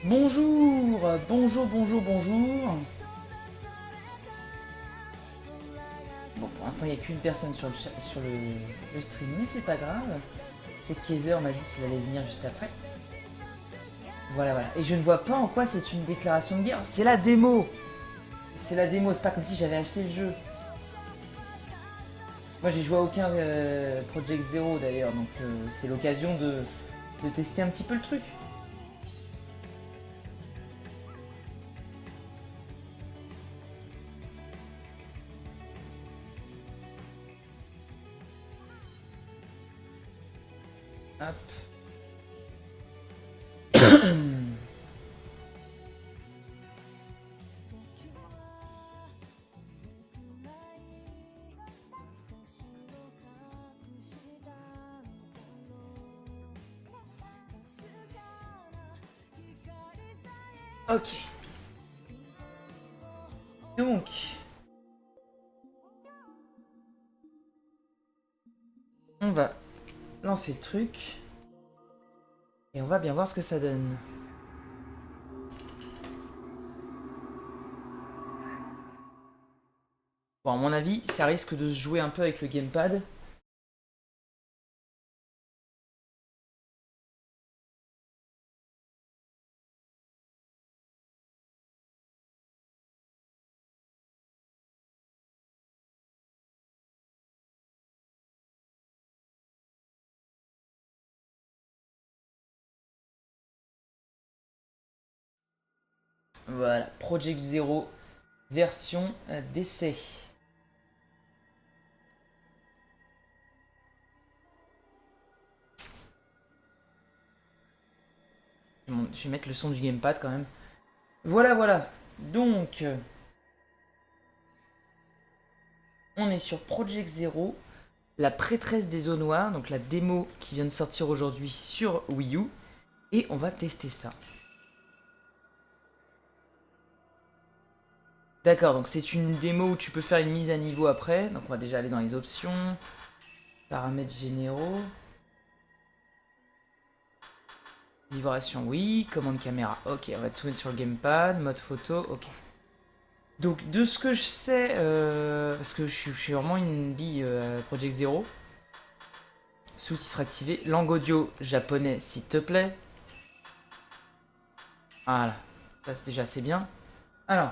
Bonjour, bonjour. Bon, pour l'instant, il n'y a qu'une personne sur le stream, mais c'est pas grave. C'est que Kaiser m'a dit qu'il allait venir juste après. Voilà. Et je ne vois pas en quoi c'est une déclaration de guerre. C'est la démo. C'est pas comme si j'avais acheté le jeu. Moi, j'ai joué à aucun Project Zero d'ailleurs, donc c'est l'occasion de tester un petit peu le truc. Hop. Ok. Donc, on va lancer le truc. Et on va bien voir ce que ça donne. Bon, à mon avis, ça risque de se jouer un peu avec le gamepad. Voilà, Project Zero, version d'essai. Bon, je vais mettre le son du gamepad quand même. Voilà. Donc, on est sur Project Zero, la prêtresse des eaux noires, donc la démo qui vient de sortir aujourd'hui sur Wii U. Et on va tester ça. D'accord, donc c'est une démo où tu peux faire une mise à niveau après. Donc on va déjà aller dans les options, paramètres généraux, vibration oui, commande caméra, ok, on va tout mettre sur le gamepad, mode photo, ok. Donc de ce que je sais, parce que je suis vraiment une bille Project Zero, sous-titres activés, langue audio japonais s'il te plaît. Voilà, ça c'est déjà assez bien. Alors,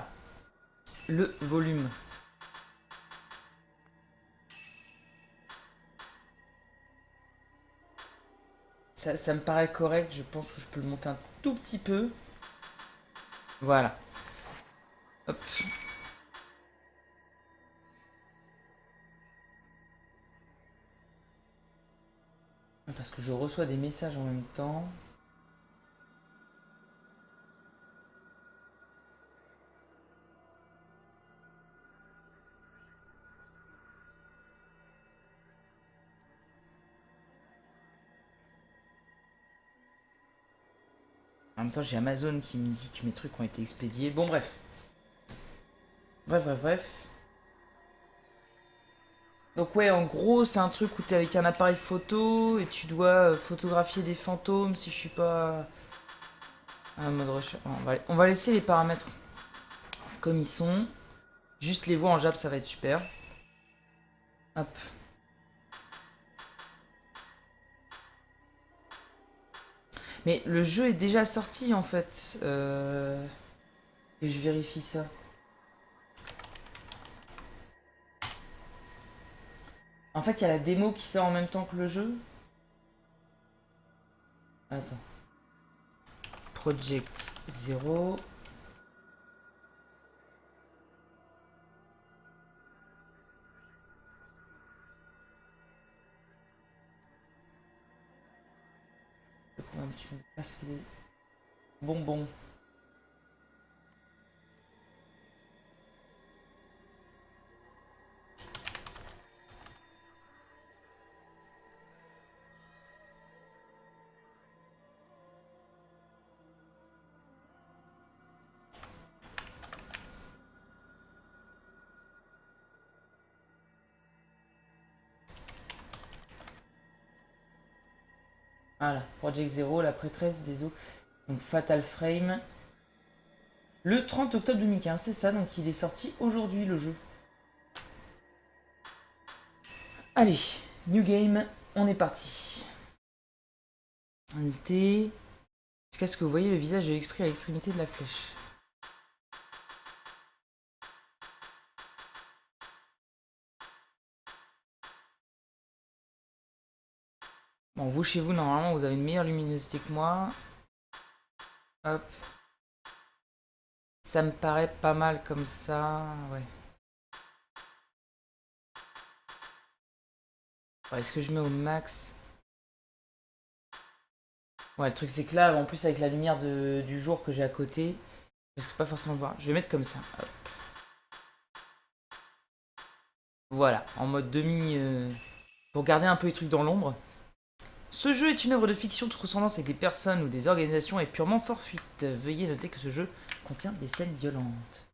le volume. Ça me paraît correct, je pense que je peux le monter un tout petit peu. Voilà. Hop. Parce que je reçois des messages en même temps. En même temps, j'ai Amazon qui me dit que mes trucs ont été expédiés. Bon, bref. Bref. Donc ouais, en gros, c'est un truc où t'es avec un appareil photo et tu dois photographier des fantômes si je suis pas... Un mode recherche. On va laisser les paramètres comme ils sont. Juste les voix en Jap, ça va être super. Hop. Mais le jeu est déjà sorti en fait. Et je vérifie ça. En fait, il y a la démo qui sort en même temps que le jeu. Attends. Project Zero. Tu me passes les bonbons. Voilà, Project Zero, la prêtresse des eaux. Donc Fatal Frame. Le 30 octobre 2015, c'est ça, donc il est sorti aujourd'hui le jeu. Allez, new game, on est parti. Invité. Jusqu'à ce que vous voyez le visage de l'esprit à l'extrémité de la flèche. Bon, vous chez vous, normalement, vous avez une meilleure luminosité que moi. Hop. Ça me paraît pas mal comme ça, ouais. Ouais, est-ce que je mets au max? Ouais, le truc c'est que là, en plus avec la lumière du jour que j'ai à côté, je ne peux pas forcément le voir. Je vais mettre comme ça. Hop. Voilà, en mode demi... pour garder un peu les trucs dans l'ombre. Ce jeu est une œuvre de fiction. Toute ressemblance avec des personnes ou des organisations est purement fortuite. Veuillez noter que ce jeu contient des scènes violentes.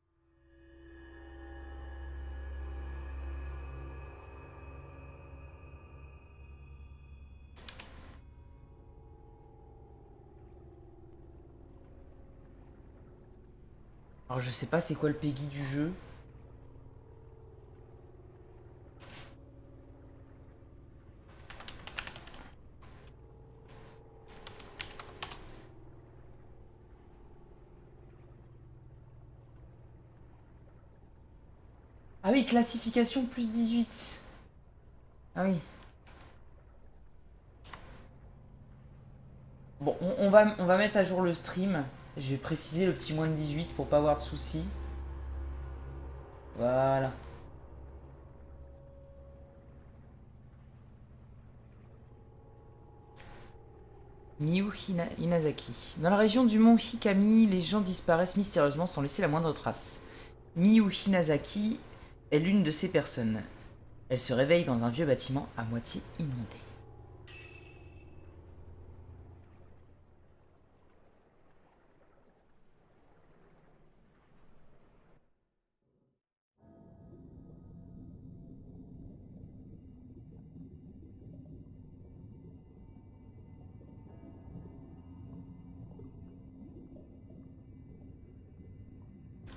Alors je sais pas c'est quoi le PEGI du jeu. Ah oui, classification plus 18. Ah oui. Bon, on va mettre à jour le stream. Je vais préciser le petit moins de 18 pour pas avoir de soucis. Voilà. Miyu Inazaki. Dans la région du mont Hikami, les gens disparaissent mystérieusement sans laisser la moindre trace. Miyu Hinazaki est l'une de ces personnes. Elle se réveille dans un vieux bâtiment à moitié inondé.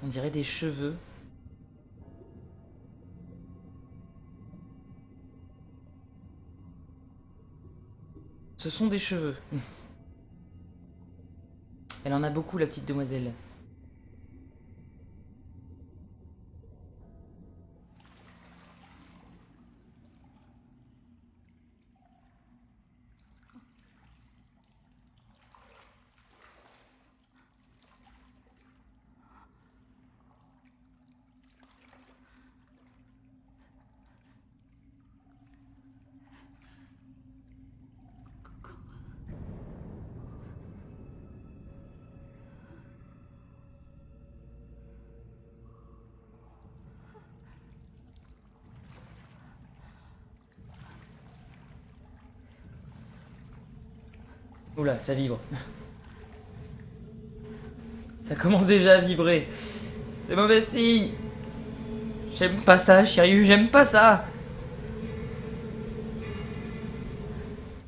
On dirait des cheveux. Ce sont des cheveux. Elle en a beaucoup, la petite demoiselle. Oula, ça vibre. Ça commence déjà à vibrer. C'est mauvais signe. J'aime pas ça, Shiryu, j'aime pas ça.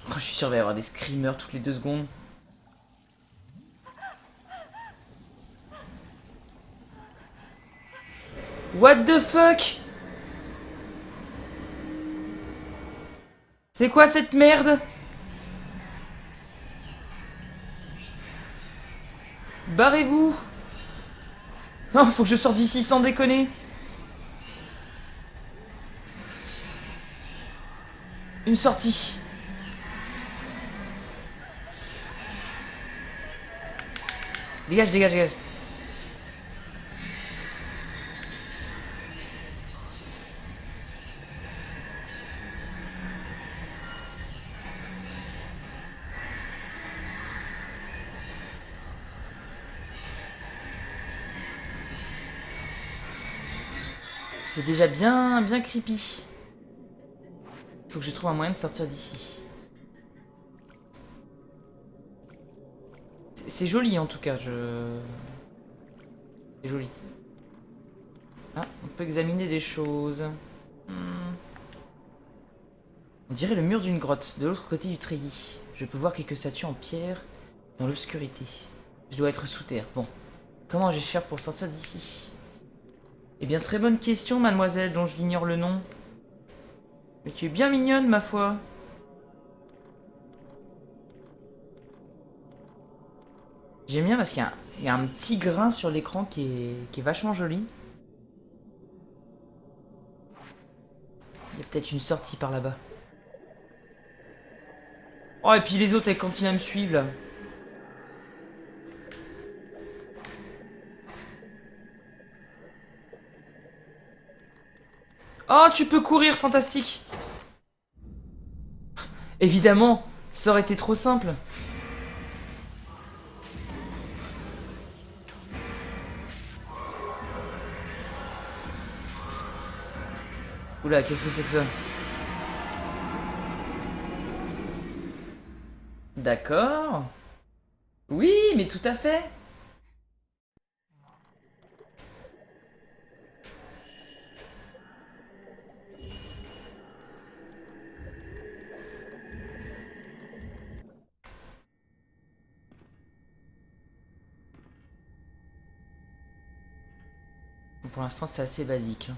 Oh, je suis sûr qu'il va y avoir des screamers toutes les 2 secondes. What the fuck? C'est quoi cette merde? Barrez-vous. Non, faut que je sorte d'ici sans déconner. Une sortie. Dégage, dégage, dégage. C'est déjà bien creepy. Faut que je trouve un moyen de sortir d'ici. C'est joli en tout cas, c'est joli. Ah, on peut examiner des choses. On dirait le mur d'une grotte, de l'autre côté du treillis. Je peux voir quelques statues en pierre dans l'obscurité. Je dois être sous terre. Bon. Comment je vais faire pour sortir d'ici? Eh bien, très bonne question, mademoiselle, dont je l'ignore le nom. Mais tu es bien mignonne, ma foi. J'aime bien parce qu'il y a un petit grain sur l'écran qui est vachement joli. Il y a peut-être une sortie par là-bas. Oh, et puis les autres, elles continuent à me suivre, là. Oh, tu peux courir, fantastique. Évidemment, ça aurait été trop simple. Oula, qu'est-ce que c'est que ça? D'accord. Oui, mais tout à fait. Pour l'instant, c'est assez basique.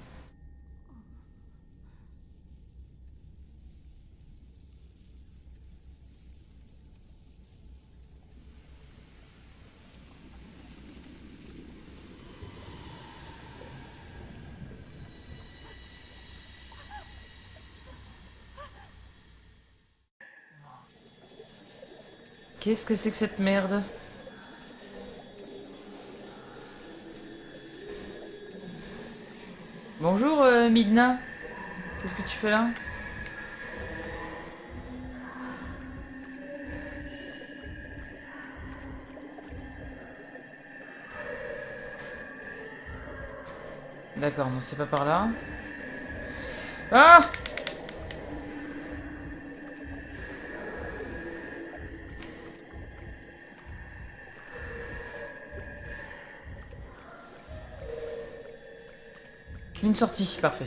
Qu'est-ce que c'est que cette merde? Bonjour, Midna. Qu'est-ce que tu fais là? D'accord, non, c'est pas par là. Ah! Une sortie, parfait.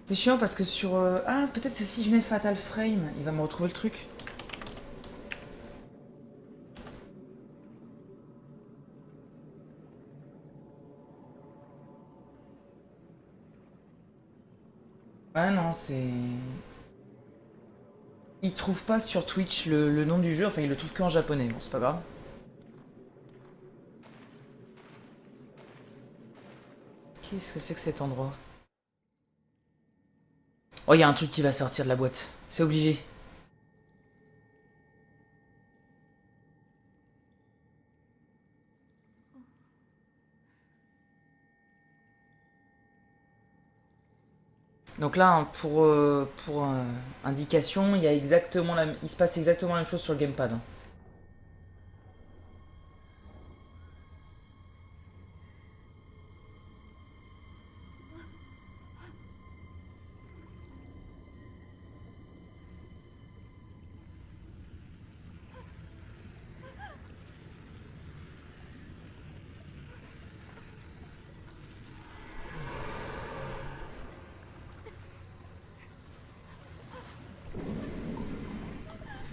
C'est chiant parce que sur... Ah, peut-être que si je mets Fatal Frame, il va me retrouver le truc. Ah non, c'est... Il trouve pas sur Twitch le nom du jeu, enfin il le trouve qu'en japonais, bon c'est pas grave. Qu'est-ce que c'est que cet endroit? Oh, il y a un truc qui va sortir de la boîte, c'est obligé. Donc là, hein, pour indication, il y a exactement il se passe exactement la même chose sur le gamepad, hein.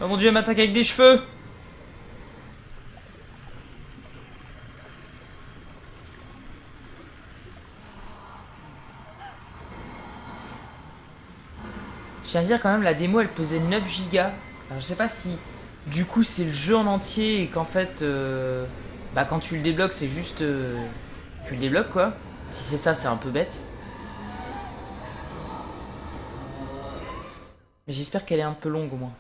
Oh mon dieu, elle m'attaque avec des cheveux! Je tiens à dire quand même, la démo elle pesait 9 gigas. Alors je sais pas si du coup c'est le jeu en entier et qu'en fait, bah quand tu le débloques c'est juste... tu le débloques quoi. Si c'est ça, c'est un peu bête. Mais j'espère qu'elle est un peu longue au moins.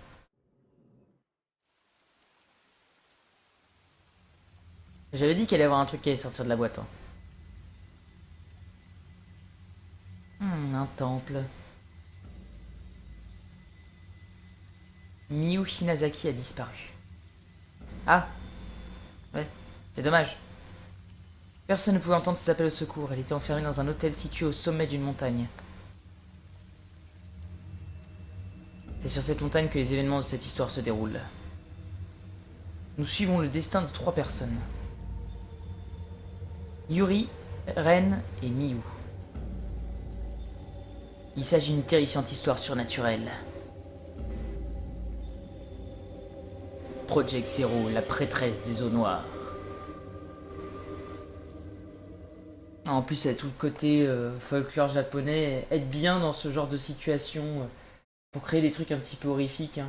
J'avais dit qu'il allait y avoir un truc qui allait sortir de la boîte, hein. Un temple. Miyu Hinazaki a disparu. Ah, ouais, c'est dommage. Personne ne pouvait entendre ses appels au secours. Elle était enfermée dans un hôtel situé au sommet d'une montagne. C'est sur cette montagne que les événements de cette histoire se déroulent. Nous suivons le destin de 3 personnes. Yuri, Ren et Miyu. Il s'agit d'une terrifiante histoire surnaturelle. Project Zero, la prêtresse des eaux noires. En plus, tout le côté folklore japonais aide bien dans ce genre de situation pour créer des trucs un petit peu horrifiques. Hein.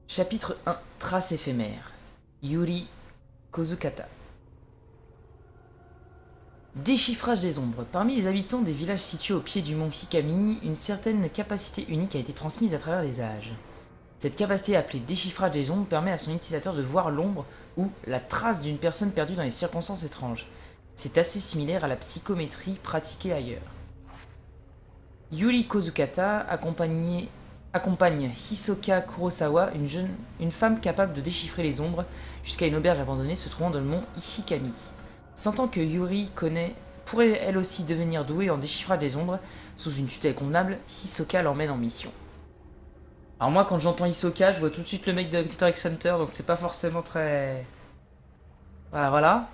Chapitre 1. Trace éphémère. Yuri Kozukata. Déchiffrage des ombres. Parmi les habitants des villages situés au pied du mont Hikami, une certaine capacité unique a été transmise à travers les âges. Cette capacité appelée déchiffrage des ombres permet à son utilisateur de voir l'ombre ou la trace d'une personne perdue dans des circonstances étranges. C'est assez similaire à la psychométrie pratiquée ailleurs. Yuri Kozukata accompagne Hisoka Kurosawa, une femme capable de déchiffrer les ombres, jusqu'à une auberge abandonnée se trouvant dans le mont Hikami. Sentant que Yuri pourrait elle aussi devenir douée en déchiffrage des ombres, sous une tutelle convenable, Hisoka l'emmène en mission. Alors moi, quand j'entends Hisoka, je vois tout de suite le mec de Hunter x Hunter, donc c'est pas forcément très... Voilà, voilà.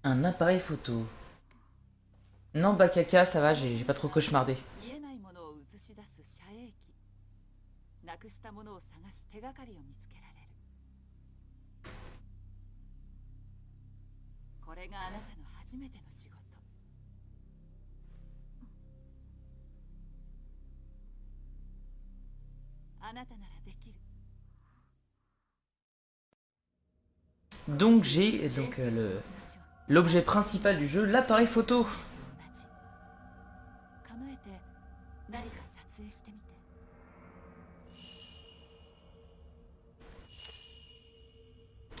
Un appareil photo. Non, Bakaka, ça va, j'ai pas trop cauchemardé. Donc j'ai l'objet principal du jeu, l'appareil photo.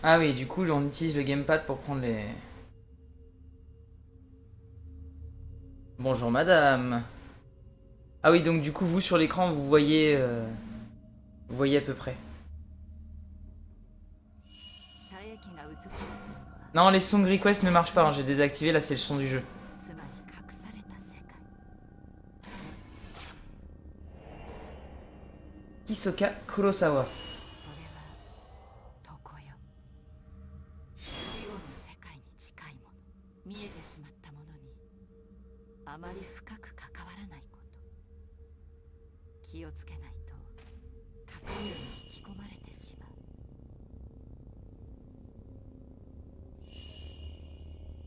Ah oui, du coup on utilise le gamepad pour prendre les... Bonjour madame. Ah oui, donc du coup vous sur l'écran vous voyez à peu près. Non, les song requests ne marchent pas, hein, j'ai désactivé, là c'est le son du jeu. Hisoka Kurosawa.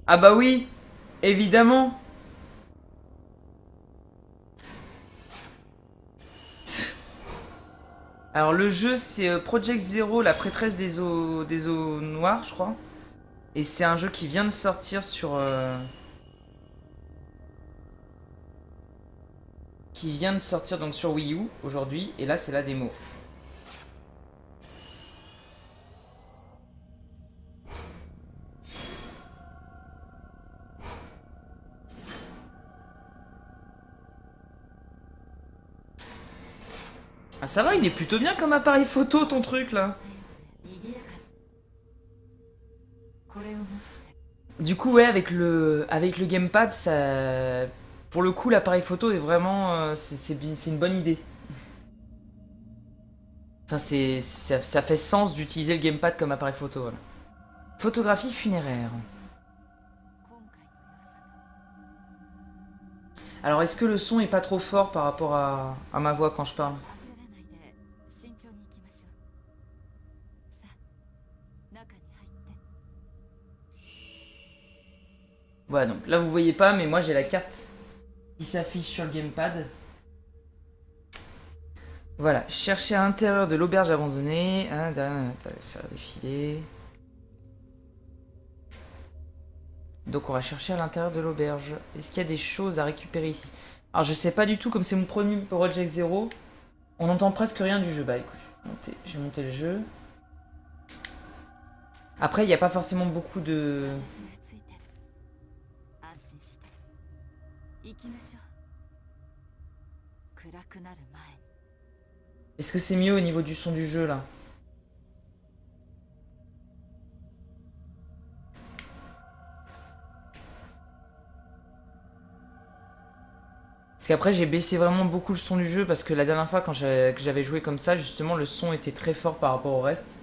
Ah bah oui, évidemment. Alors le jeu c'est Project Zero, la prêtresse des eaux noires, je crois. Et c'est un jeu qui vient de sortir sur... Qui vient de sortir donc sur Wii U aujourd'hui. Et là c'est la démo. Ah ça va, il est plutôt bien comme appareil photo ton truc là. Du coup ouais avec le gamepad ça... Pour le coup l'appareil photo est vraiment... c'est une bonne idée. Enfin ça fait sens d'utiliser le gamepad comme appareil photo. Voilà. Photographie funéraire. Alors, est-ce que le son est pas trop fort par rapport à ma voix quand je parle? Voilà, donc là vous voyez pas, mais moi j'ai la carte qui s'affiche sur le gamepad. Voilà, chercher à l'intérieur de l'auberge abandonnée. Faire défiler. Donc on va chercher à l'intérieur de l'auberge. Est-ce qu'il y a des choses à récupérer ici? Alors je sais pas du tout, comme c'est mon premier Project Zero, on n'entend presque rien du jeu. Bah écoute, je vais monter le jeu. Après, il n'y a pas forcément beaucoup de... Est-ce que c'est mieux au niveau du son du jeu là? Parce qu'après j'ai baissé vraiment beaucoup le son du jeu parce que la dernière fois quand j'avais joué comme ça, justement le son était très fort par rapport au reste.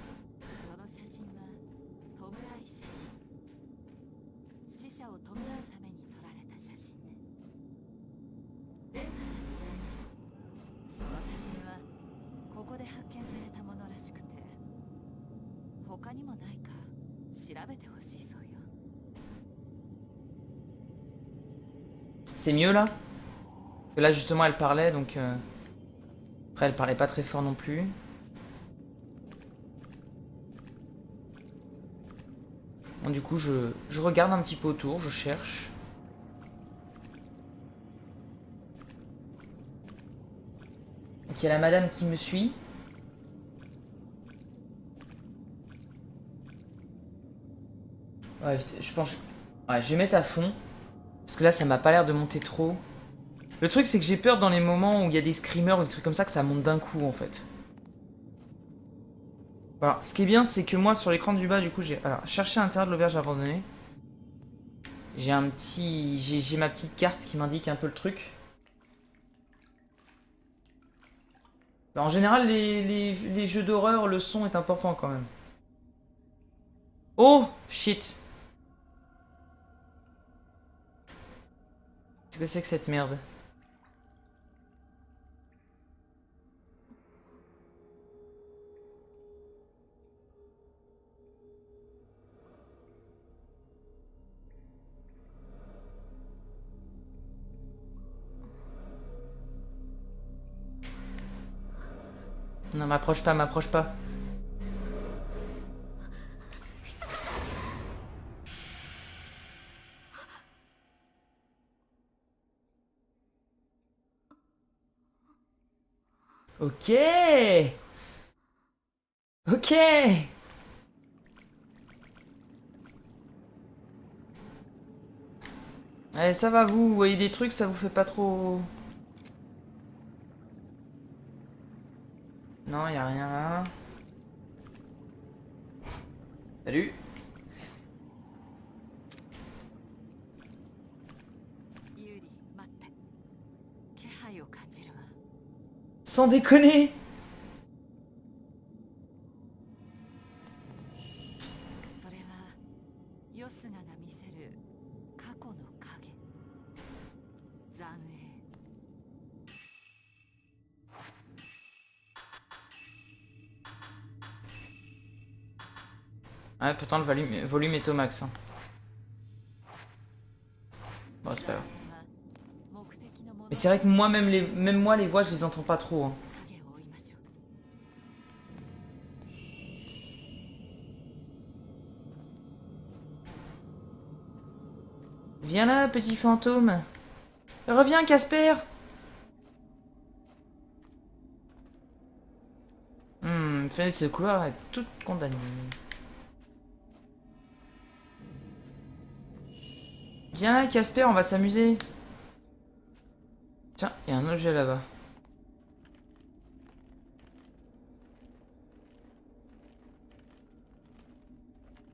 C'est mieux là? Parce que là justement elle parlait donc... Après elle parlait pas très fort non plus. Bon, du coup je regarde un petit peu autour, je cherche. Donc il y a la madame qui me suit. Ouais, je pense... Ouais, je vais mettre à fond. Parce que là ça m'a pas l'air de monter trop. Le truc c'est que j'ai peur dans les moments où il y a des screamers ou des trucs comme ça que ça monte d'un coup en fait. Voilà, ce qui est bien c'est que moi sur l'écran du bas du coup j'ai... Alors, chercher à l'intérieur de l'auberge abandonnée. J'ai un petit... J'ai ma petite carte qui m'indique un peu le truc. Bah, en général les jeux d'horreur, le son est important quand même. Oh shit. Qu'est-ce que c'est que cette merde? Non, m'approche pas, m'approche pas. Ok. Ok. Allez, ça va vous voyez des trucs, ça vous fait pas trop... Non, y a rien là. Salut. Sans déconner. Ouais, pourtant le volume est au max. Hein. Bon, c'est pas grave. Mais c'est vrai que moi, même moi, les voix, je les entends pas trop. Hein. Viens là, petit fantôme. Reviens, Casper. Fenêtre de ce couloir est toute condamnée. Viens là, Casper, on va s'amuser. Tiens, il y a un objet là-bas.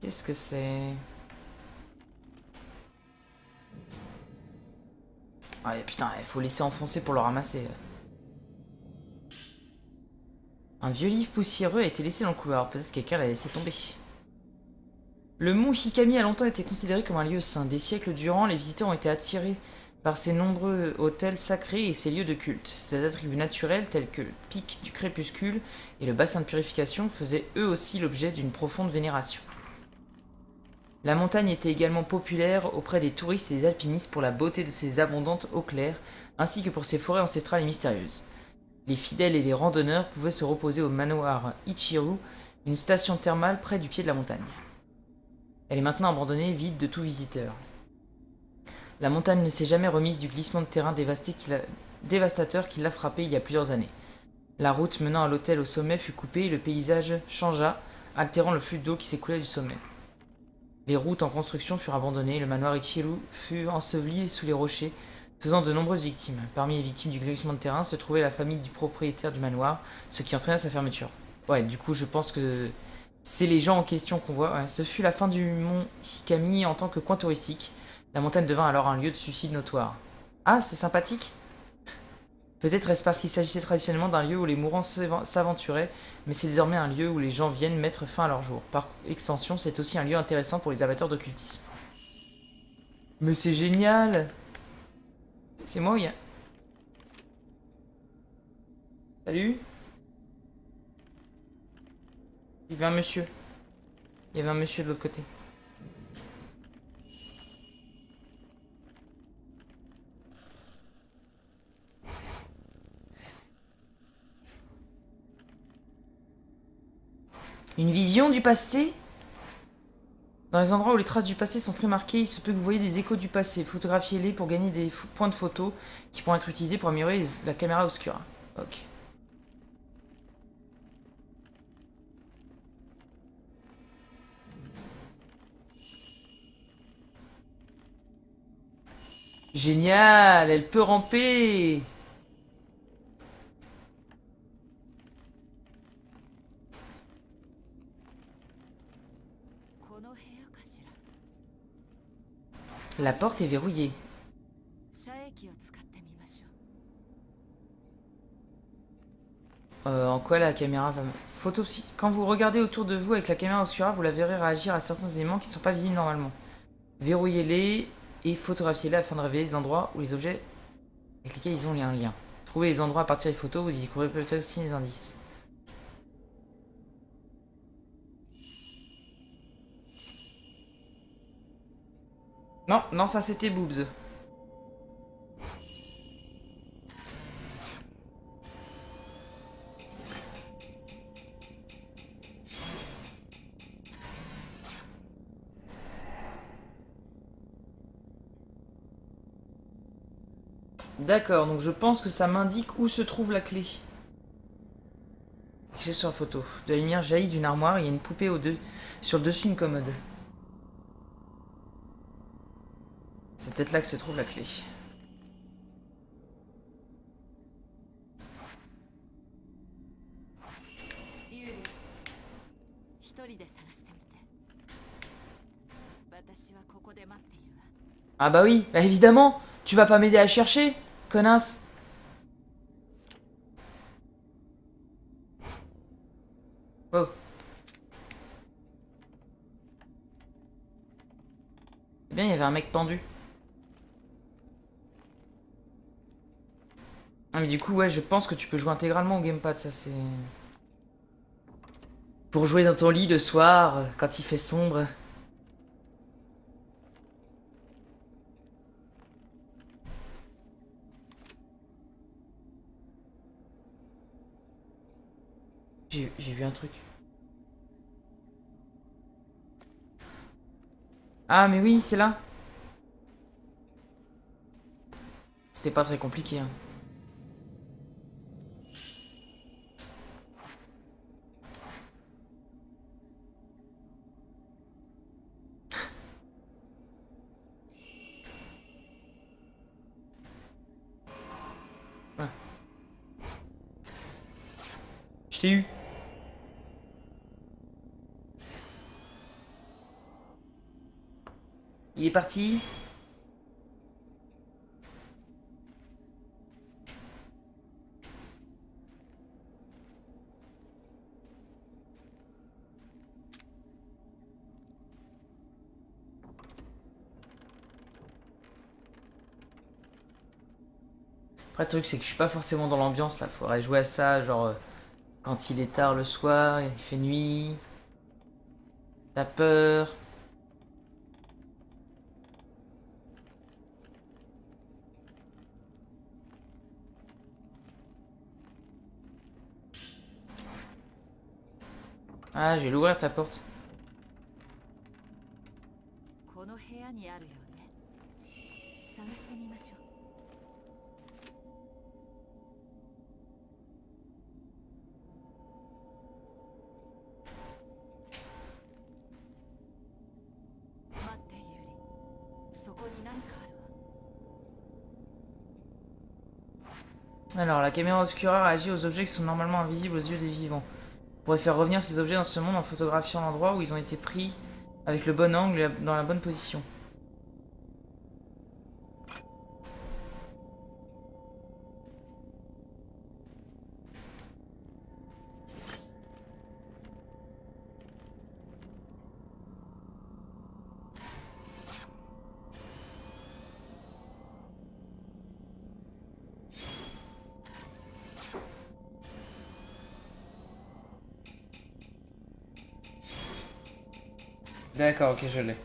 Qu'est-ce que c'est? Ah putain, il faut laisser enfoncer pour le ramasser. Un vieux livre poussiéreux a été laissé dans le couloir. Peut-être quelqu'un l'a laissé tomber. Le mont Hikami a longtemps été considéré comme un lieu saint. Des siècles durant, les visiteurs ont été attirés par ses nombreux hôtels sacrés et ses lieux de culte. Ses attributs naturels, tels que le pic du crépuscule et le bassin de purification, faisaient eux aussi l'objet d'une profonde vénération. La montagne était également populaire auprès des touristes et des alpinistes pour la beauté de ses abondantes eaux claires, ainsi que pour ses forêts ancestrales et mystérieuses. Les fidèles et les randonneurs pouvaient se reposer au manoir Ichiru, une station thermale près du pied de la montagne. Elle est maintenant abandonnée, vide de tout visiteur. La montagne ne s'est jamais remise du glissement de terrain dévastateur qui l'a frappée il y a plusieurs années. La route menant à l'hôtel au sommet fut coupée et le paysage changea, altérant le flux d'eau qui s'écoulait du sommet. Les routes en construction furent abandonnées et le manoir Ichiru fut enseveli sous les rochers, faisant de nombreuses victimes. Parmi les victimes du glissement de terrain se trouvait la famille du propriétaire du manoir, ce qui entraîna sa fermeture. Ouais, du coup, je pense que c'est les gens en question qu'on voit. Ouais, ce fut la fin du mont Hikami en tant que coin touristique. La montagne devint alors un lieu de suicide notoire. Ah, c'est sympathique. Peut-être est-ce parce qu'il s'agissait traditionnellement d'un lieu où les mourants s'aventuraient, mais c'est désormais un lieu où les gens viennent mettre fin à leur jour. Par extension, c'est aussi un lieu intéressant pour les amateurs d'occultisme. Mais c'est génial. C'est moi, il y a... Salut. Il y avait un monsieur. Il y avait un monsieur de l'autre côté. Une vision du passé? Dans les endroits où les traces du passé sont très marquées, il se peut que vous voyez des échos du passé. Photographiez-les pour gagner des points de photo qui pourront être utilisés pour améliorer la caméra obscura. Ok. Génial, elle peut ramper. La porte est verrouillée. En quoi la caméra va... Photopsie. Quand vous regardez autour de vous avec la caméra obscura, vous la verrez réagir à certains éléments qui ne sont pas visibles normalement. Verrouillez-les et photographiez-les afin de révéler les endroits ou les objets avec lesquels ils ont un lien. Trouvez les endroits à partir des photos, vous y découvrez peut-être aussi des indices. Non, non, ça c'était Boobs. D'accord, donc je pense que ça m'indique où se trouve la clé. J'ai sur la photo. De la lumière jaillit d'une armoire, il y a une poupée sur le dessus d'une commode. C'est peut-être là que se trouve la clé. Ah bah oui, bah évidemment. Tu vas pas m'aider à chercher, connasse. Oh. Eh bien, il y avait un mec pendu. Ah mais du coup, ouais, je pense que tu peux jouer intégralement au gamepad, ça c'est... Pour jouer dans ton lit le soir, quand il fait sombre. J'ai vu un truc. Ah mais oui, c'est là. C'était pas très compliqué, hein. Ouais. Je t'ai eu. Il est parti. Après, le truc, c'est que je suis pas forcément dans l'ambiance là. Faudrait jouer à ça, genre quand il est tard le soir, il fait nuit, t'as peur. Ah, je vais l'ouvrir ta porte. この部屋にあるよね。探してみましょう。待ってユリ、そこに何かあるわ。Alors, la caméra obscura réagit aux objets qui sont normalement invisibles aux yeux des vivants. On pourrait faire revenir ces objets dans ce monde en photographiant l'endroit où ils ont été pris avec le bon angle et dans la bonne position. D'accord, ok, je l'ai.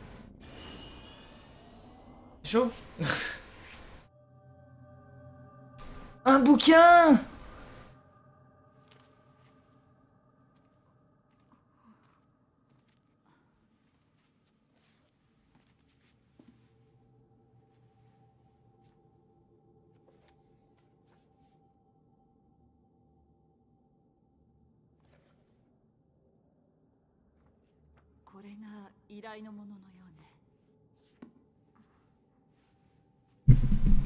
Chaud. Un bouquin. «これが依頼のもののようね。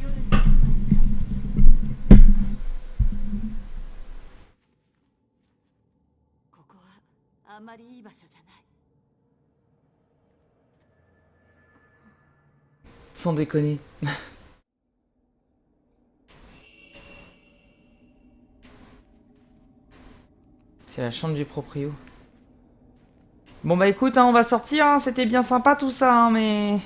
夜に前にここはあんまりいい場所じゃない。Sans déconner. C'est la chambre du proprio. Bon bah écoute, hein, on va sortir, hein, c'était bien sympa tout ça, hein, mais...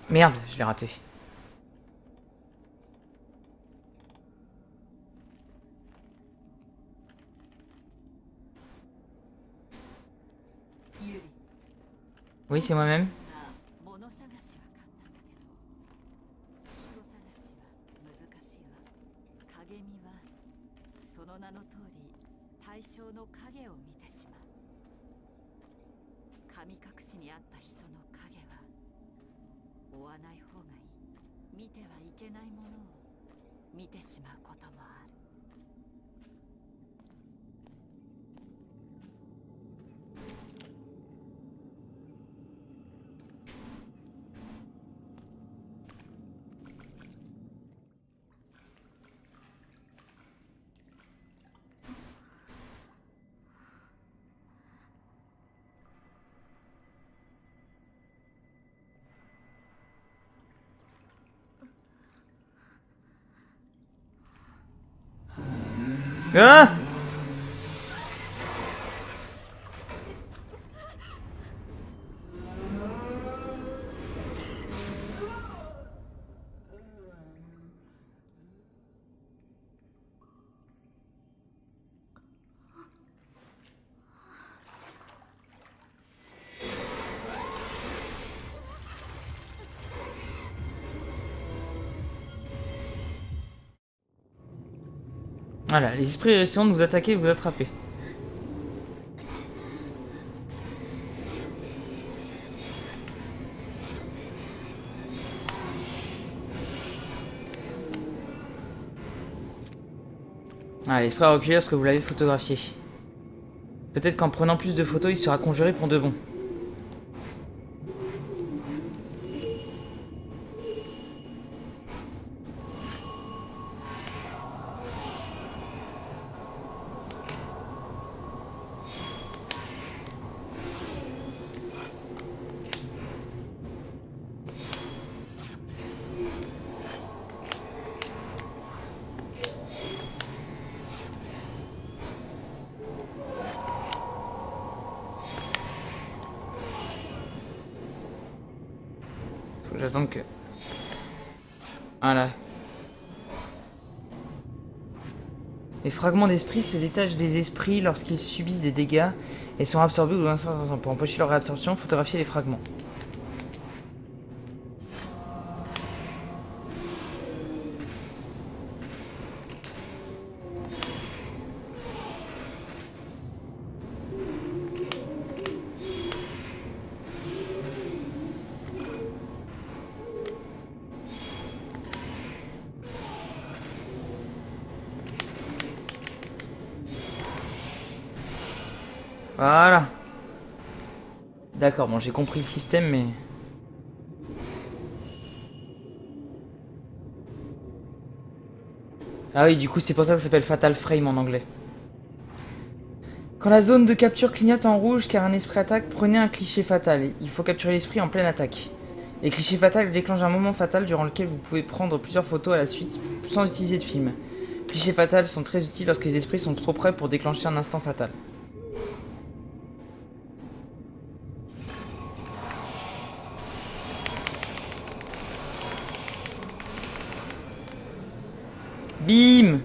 Merde, je l'ai raté. Yuri. Oui, c'est moi-même. 物探しは簡単だけど、人探しは難しいわ。影見はその名の通り対象の影を見てしまう。神隠しにあった人の影は追わない方がいい。見てはいけないものを見てしまうこともある。Ah! Voilà, les esprits essayant de vous attaquer et vous attraper. Ah, l'esprit a reculé lorsque vous l'avez photographié. Peut-être qu'en prenant plus de photos, il sera conjuré pour de bon. Faut que j'attende que... Voilà. Les fragments d'esprit se détachent des esprits lorsqu'ils subissent des dégâts et sont absorbés au bout d'un certain temps. Pour empêcher leur réabsorption, photographier les fragments. Voilà. D'accord, bon, j'ai compris le système, mais... Ah oui, du coup, c'est pour ça que ça s'appelle Fatal Frame en anglais. Quand la zone de capture clignote en rouge car un esprit attaque, prenez un cliché fatal. Il faut capturer l'esprit en pleine attaque. Les clichés fatals déclenchent un moment fatal durant lequel vous pouvez prendre plusieurs photos à la suite sans utiliser de film. Les clichés fatals sont très utiles lorsque les esprits sont trop près pour déclencher un instant fatal. Bim!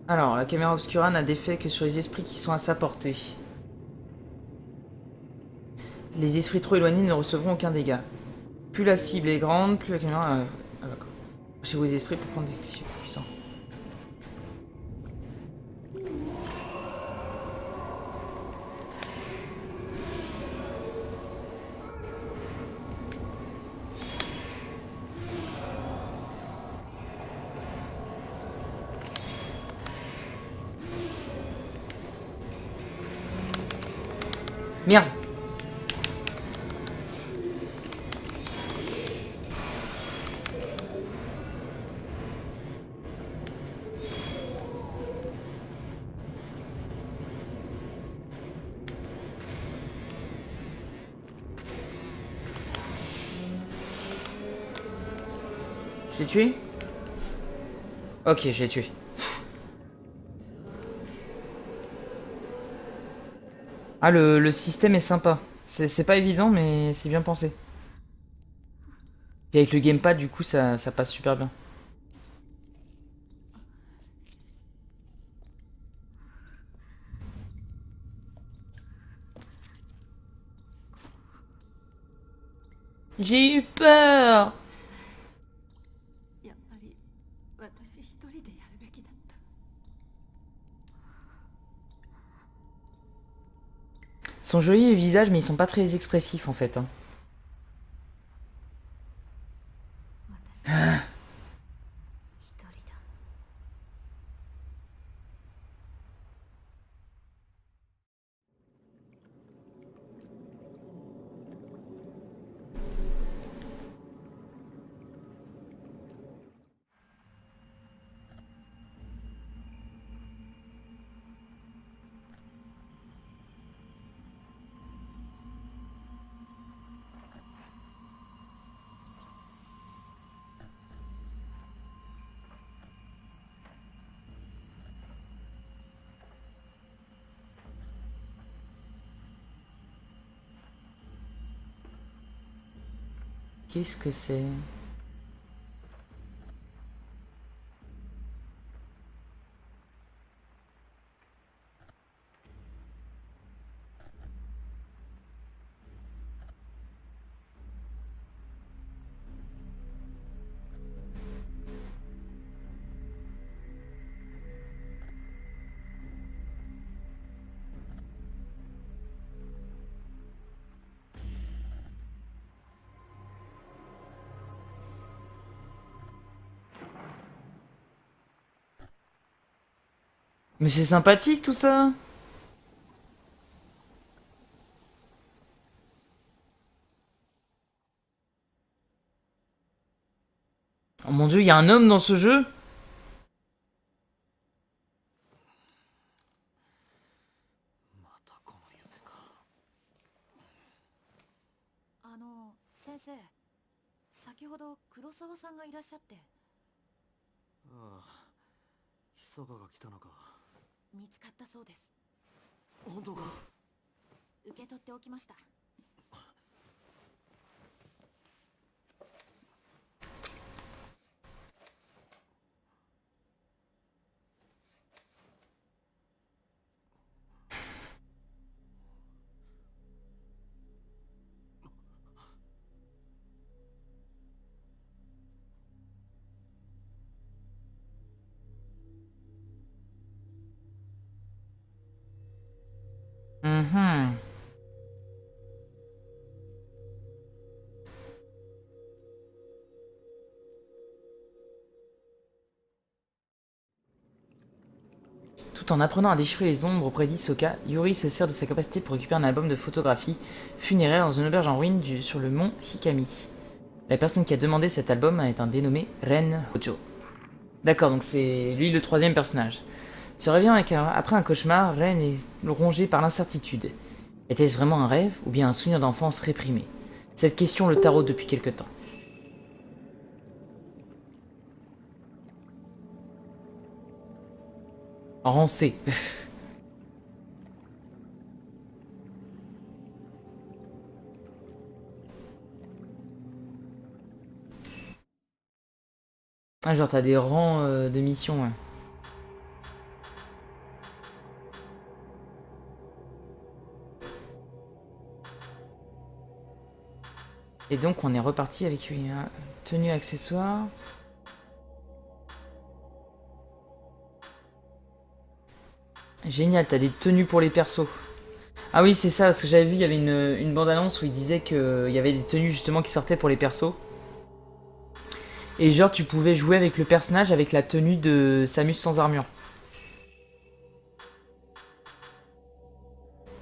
Alors, la caméra obscura n'a d'effet que sur les esprits qui sont à sa portée. Les esprits trop éloignés ne recevront aucun dégât. Plus la cible est grande, plus la caméra... Ah, d'accord. Chez vos esprits pour prendre des clichés plus puissants. Merde! Je l'ai tué? Ok, je l'ai tué. Ah, le système est sympa. C'est pas évident, mais c'est bien pensé. Et avec le gamepad, du coup, ça passe super bien. J'ai eu peur! やっぱり私一人でやるべきだった。 Sont jolis les visages, mais ils sont pas très expressifs en fait. Hein. 私は一人だ。 Qu'est-ce que c'est? Mais c'est sympathique tout ça! Oh mon dieu, il y a un homme dans ce jeu? 先生、先ほど黒沢さんがいらっしゃって。ああ、ひそかが来たのか。見つかったそうです。本当か？受け取っておきました。Mhm. Tout en apprenant à déchiffrer les ombres auprès d'Hisoka, Yuri se sert de sa capacité pour récupérer un album de photographie funéraire dans une auberge en ruine sur le mont Hikami. La personne qui a demandé cet album est un dénommé Ren Hojo. D'accord, donc c'est lui le troisième personnage. Se réveillant après un cauchemar, Ren est rongé par l'incertitude. Était-ce vraiment un rêve ou bien un souvenir d'enfance réprimé? Cette question le taraude depuis quelque temps. Rancé. Ah, genre t'as des rangs de missions, ouais. Et donc on est reparti avec une tenue accessoire. Génial, t'as des tenues pour les persos. Ah oui, c'est ça, parce que j'avais vu, il y avait une bande-annonce où il disait qu'il y avait des tenues justement qui sortaient pour les persos. Et genre, tu pouvais jouer avec le personnage avec la tenue de Samus sans armure.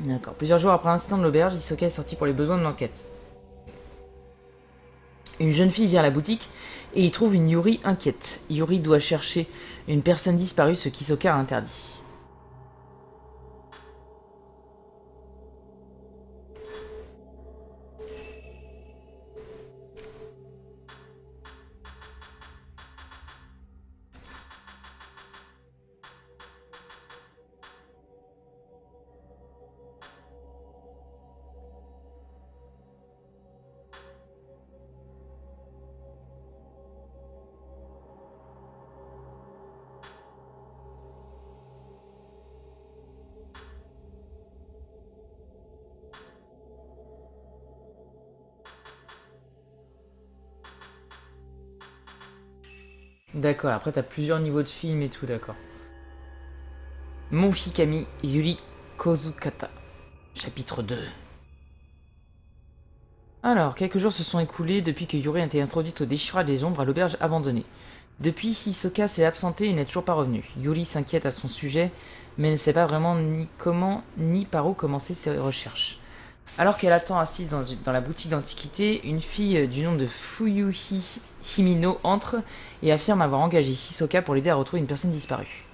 D'accord. Plusieurs jours après l'incident de l'auberge, Hisoka est sorti pour les besoins de l'enquête. Une jeune fille vient à la boutique et y trouve une Yuri inquiète. Yuri doit chercher une personne disparue, ce qu'Hisoka a interdit. D'accord, après t'as plusieurs niveaux de film et tout, d'accord. Mon Hikami Yuri Kozukata. Chapitre 2. Alors, quelques jours se sont écoulés depuis que Yuri a été introduite au déchiffrage des ombres à l'auberge abandonnée. Depuis, Hisoka s'est absenté et n'est toujours pas revenu. Yuri s'inquiète à son sujet, mais ne sait pas vraiment ni comment ni par où commencer ses recherches. Alors qu'elle attend assise dans la boutique d'antiquité, une fille du nom de Fuyuhi Himino entre et affirme avoir engagé Hisoka pour l'aider à retrouver une personne disparue.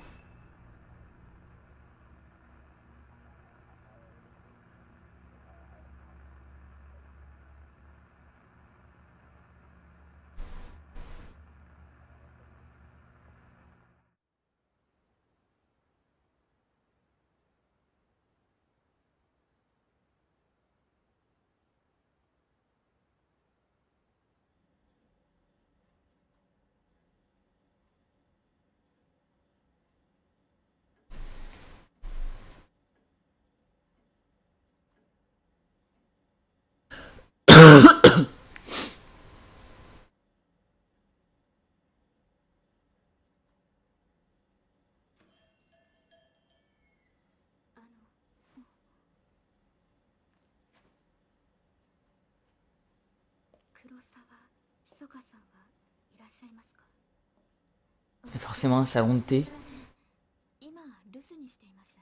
Et forcément, ça honté. 今留守にしています。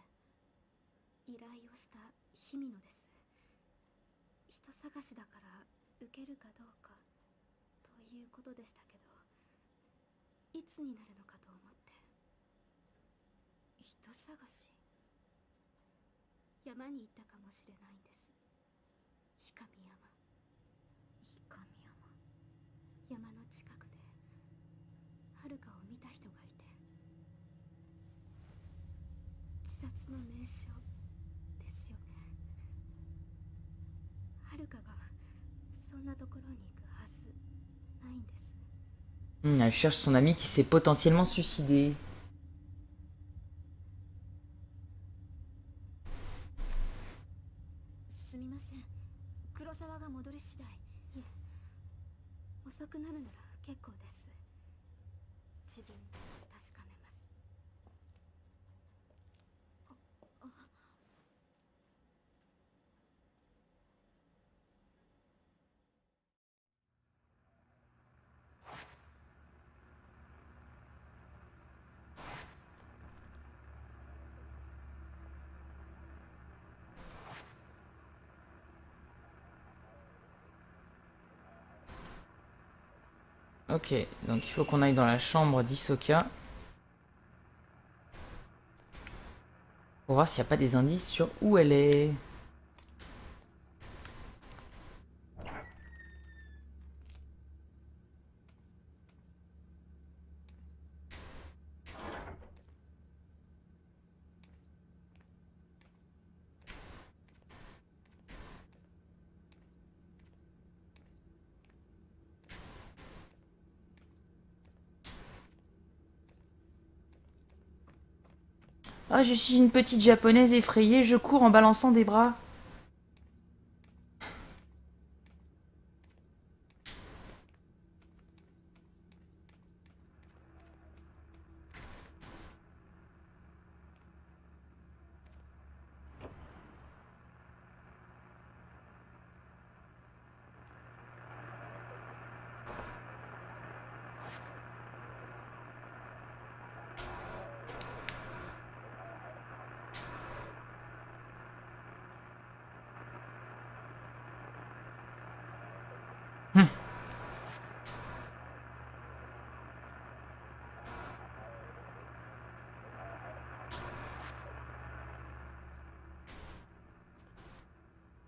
依頼をした日々野です。人探しだから受けるかどうかということでしたけど、いつになるのかと思って。人探し？山に行ったかもしれないんです。氷上山。氷上山。山の近くで遥かを見た人がいて、自殺の名所で誰かがそんなところに行くはずないんです。Elle cherche son ami qui s'est potentiellement suicidé. すみません。黒沢が戻り次第。いえ、遅くなるなら結構です。自分で確かめます。Ok, donc il faut qu'on aille dans la chambre d'Hisoka. Pour voir s'il n'y a pas des indices sur où elle est. Ah, je suis une petite japonaise effrayée, je cours en balançant des bras.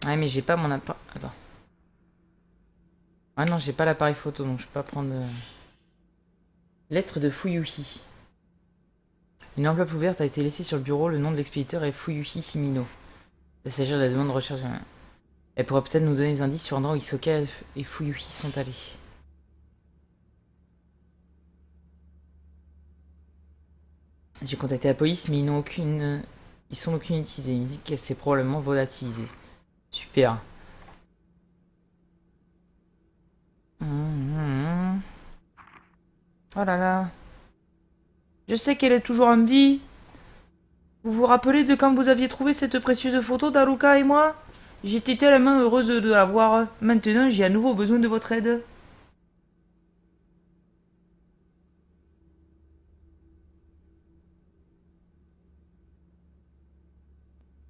Ouais, mais j'ai pas mon appareil. Attends. Ah non, j'ai pas l'appareil photo, donc je peux pas prendre. Lettre de Fuyuhi. Une enveloppe ouverte a été laissée sur le bureau. Le nom de l'expéditeur est Fuyuhi Himino. Il s'agit de la demande de recherche. Elle pourrait peut-être nous donner des indices sur l'endroit où Hisoka et Fuyuhi sont allés. J'ai contacté la police, mais ils n'ont aucune. Ils sont aucune utilisée. Ils me disent qu'elle s'est probablement volatilisée. Super. Oh là là. Je sais qu'elle est toujours en vie. Vous vous rappelez de quand vous aviez trouvé cette précieuse photo d'Haruka et moi? J'étais tellement heureuse de la voir. Maintenant, j'ai à nouveau besoin de votre aide.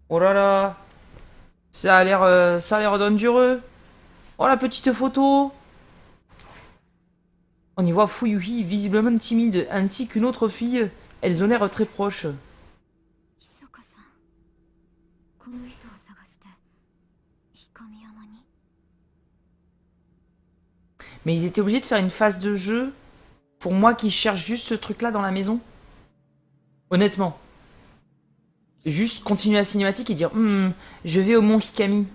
Oh là là. Ça a l'air dangereux. Oh la petite photo. On y voit Fuyuhi visiblement timide, ainsi qu'une autre fille. Elles ont l'air très proches. ひそかさん、この人を探して光山に。 Mais ils étaient obligés de faire une phase de jeu pour moi qui cherche juste ce truc-là dans la maison. Honnêtement. Juste continuer la cinématique et dire je vais au mont Hikami.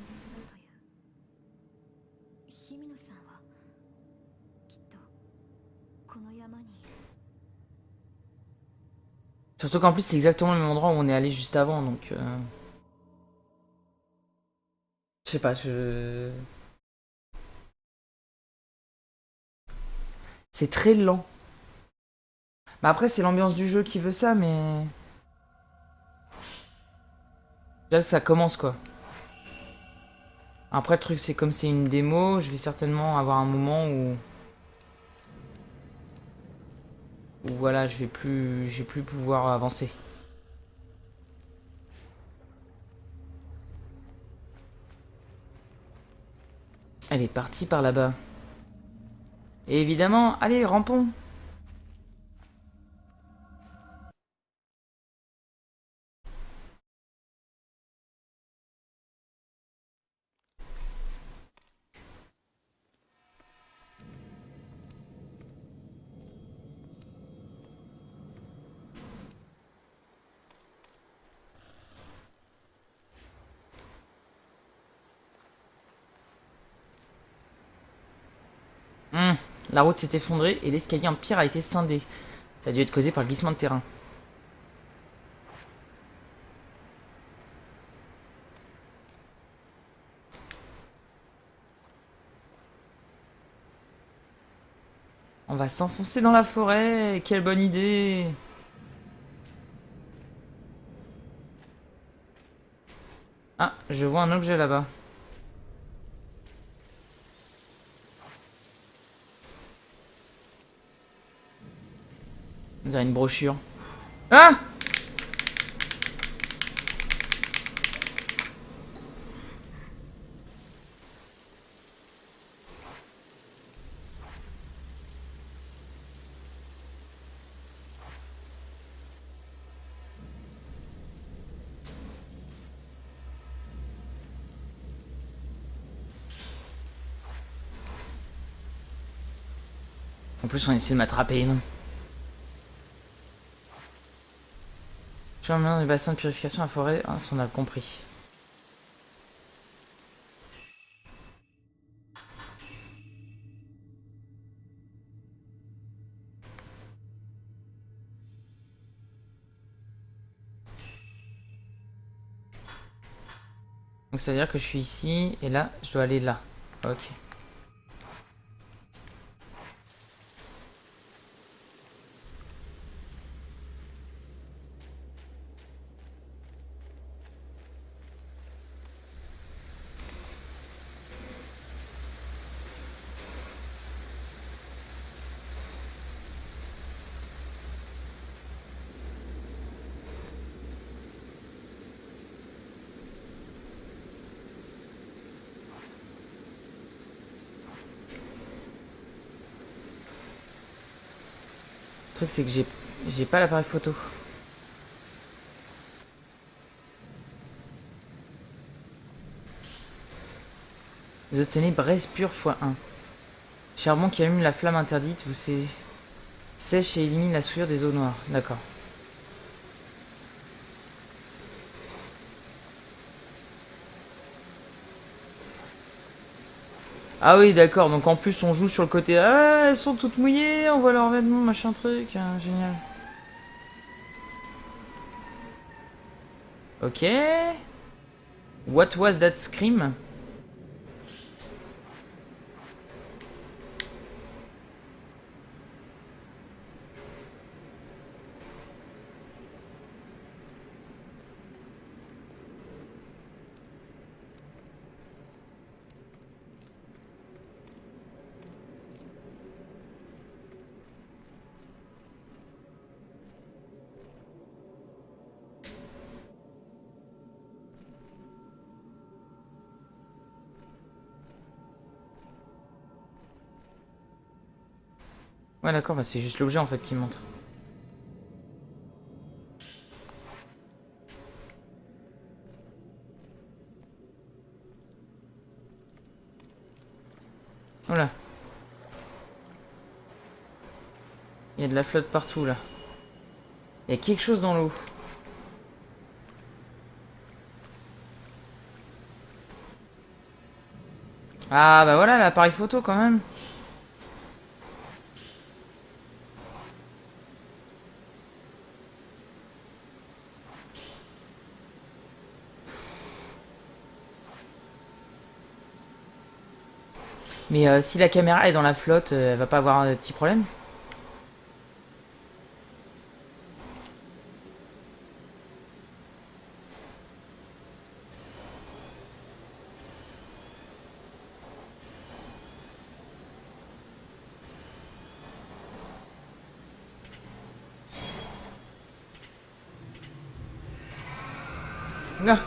日比野さんはきっとこの山に。 Surtout qu'en plus, c'est exactement le même endroit où on est allé juste avant, donc. Je sais pas, je. C'est très lent. Bah après, c'est l'ambiance du jeu qui veut ça, mais. Là, ça commence quoi. Après, le truc, c'est comme c'est une démo, je vais certainement avoir un moment où. Où voilà, je vais plus pouvoir avancer. Elle est partie par là-bas. Et évidemment, allez, rampons. la route s'est effondrée et l'escalier en pierre a été scindé. Ça a dû être causé par le glissement de terrain. On va s'enfoncer dans la forêt. Quelle bonne idée. Ah, je vois un objet là-bas. On dirait une brochure. Ah! En plus, on essaie de m'attraper les mains. Chemin du bassin de purification à la forêt, hein, ça on a compris. Donc ça veut dire que je suis ici, et là, je dois aller là. Ok. Le truc c'est que j'ai pas l'appareil photo. Vous obtenez braise pure x1. Charbon qui allume la flamme interdite, vous sèche et élimine la souillure des eaux noires. D'accord. Ah oui, d'accord. Donc en plus, on joue sur le côté. Ah, elles sont toutes mouillées, on voit leurs vêtements, machin truc. Ah, génial. Ok. What was that scream? Ouais, d'accord, bah c'est juste l'objet en fait qui monte. Voilà. Il y a de la flotte partout là. Il y a quelque chose dans l'eau. Ah bah voilà, l'appareil photo quand même. Mais si la caméra est dans la flotte, elle va pas avoir un petit problème? Non.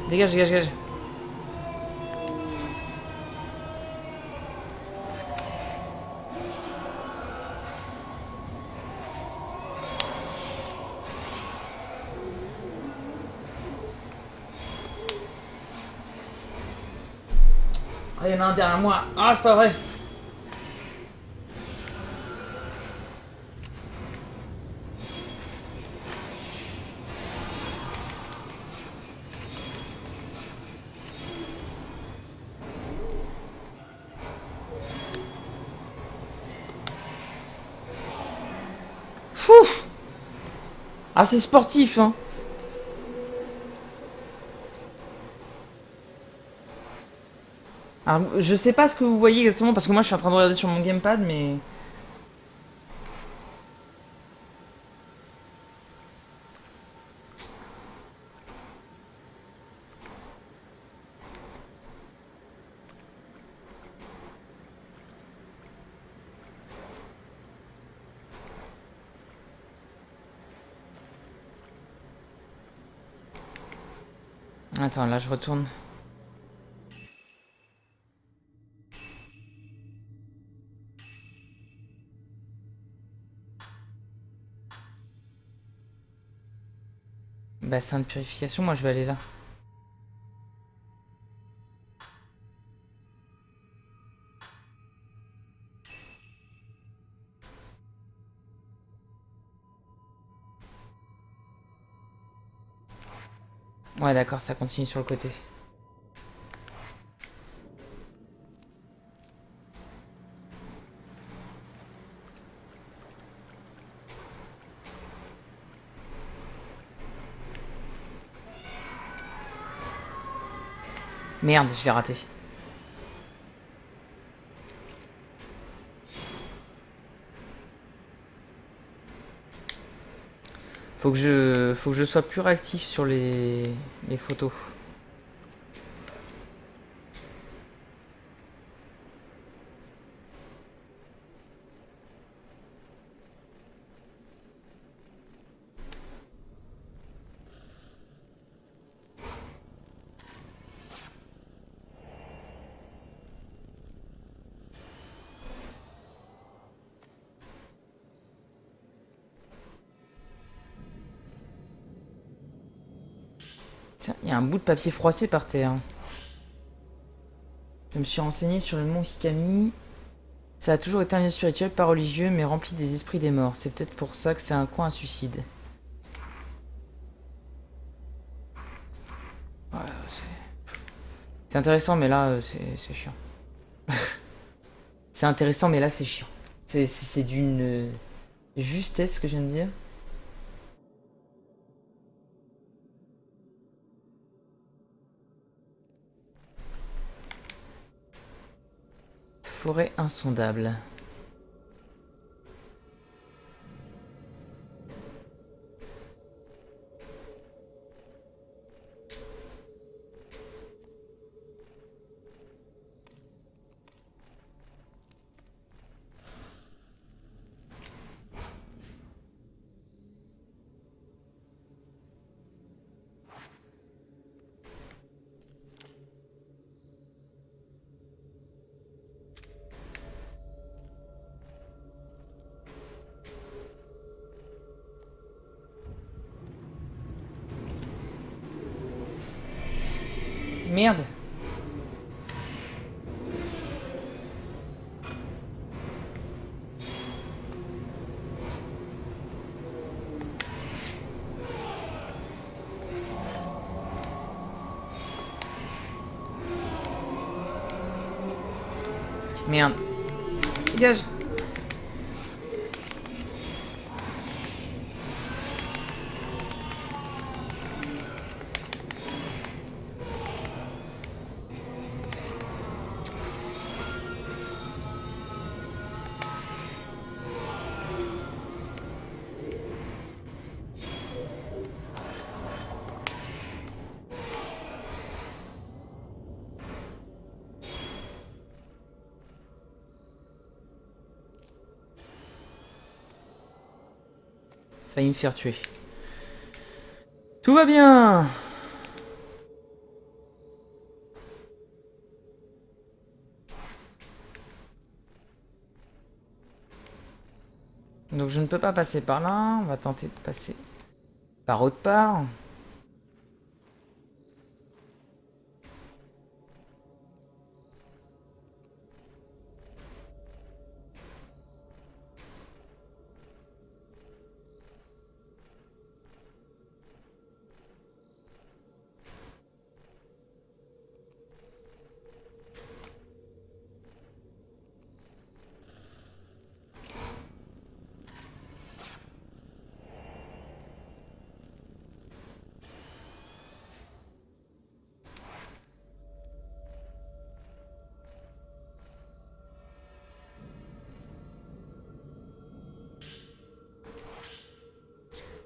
Dégage, dégage, dégage. Ah, il y en a un derrière moi. Ah, c'est pas vrai. Ah, c'est sportif, hein. Alors, je sais pas ce que vous voyez exactement parce que moi je suis en train de regarder sur mon gamepad, mais. Attends, là je retourne. Bassin de purification, moi je vais aller là. Ouais, d'accord, ça continue sur le côté. Merde, je l'ai raté. Faut que je sois plus réactif sur les photos. Tiens, il y a un bout de papier froissé par terre. Je me suis renseigné sur le mont Hikami. Ça a toujours été un lieu spirituel, pas religieux, mais rempli des esprits des morts. C'est peut-être pour ça que c'est un coin à suicide. Ouais, c'est intéressant, mais là, c'est chiant. C'est intéressant, mais là, c'est chiant. C'est d'une justesse ce que je viens de dire. Forêt insondable. Merde. Merde. Dégage. Failli me faire tuer. Tout va bien. Donc je ne peux pas passer par là. On va tenter de passer par autre part.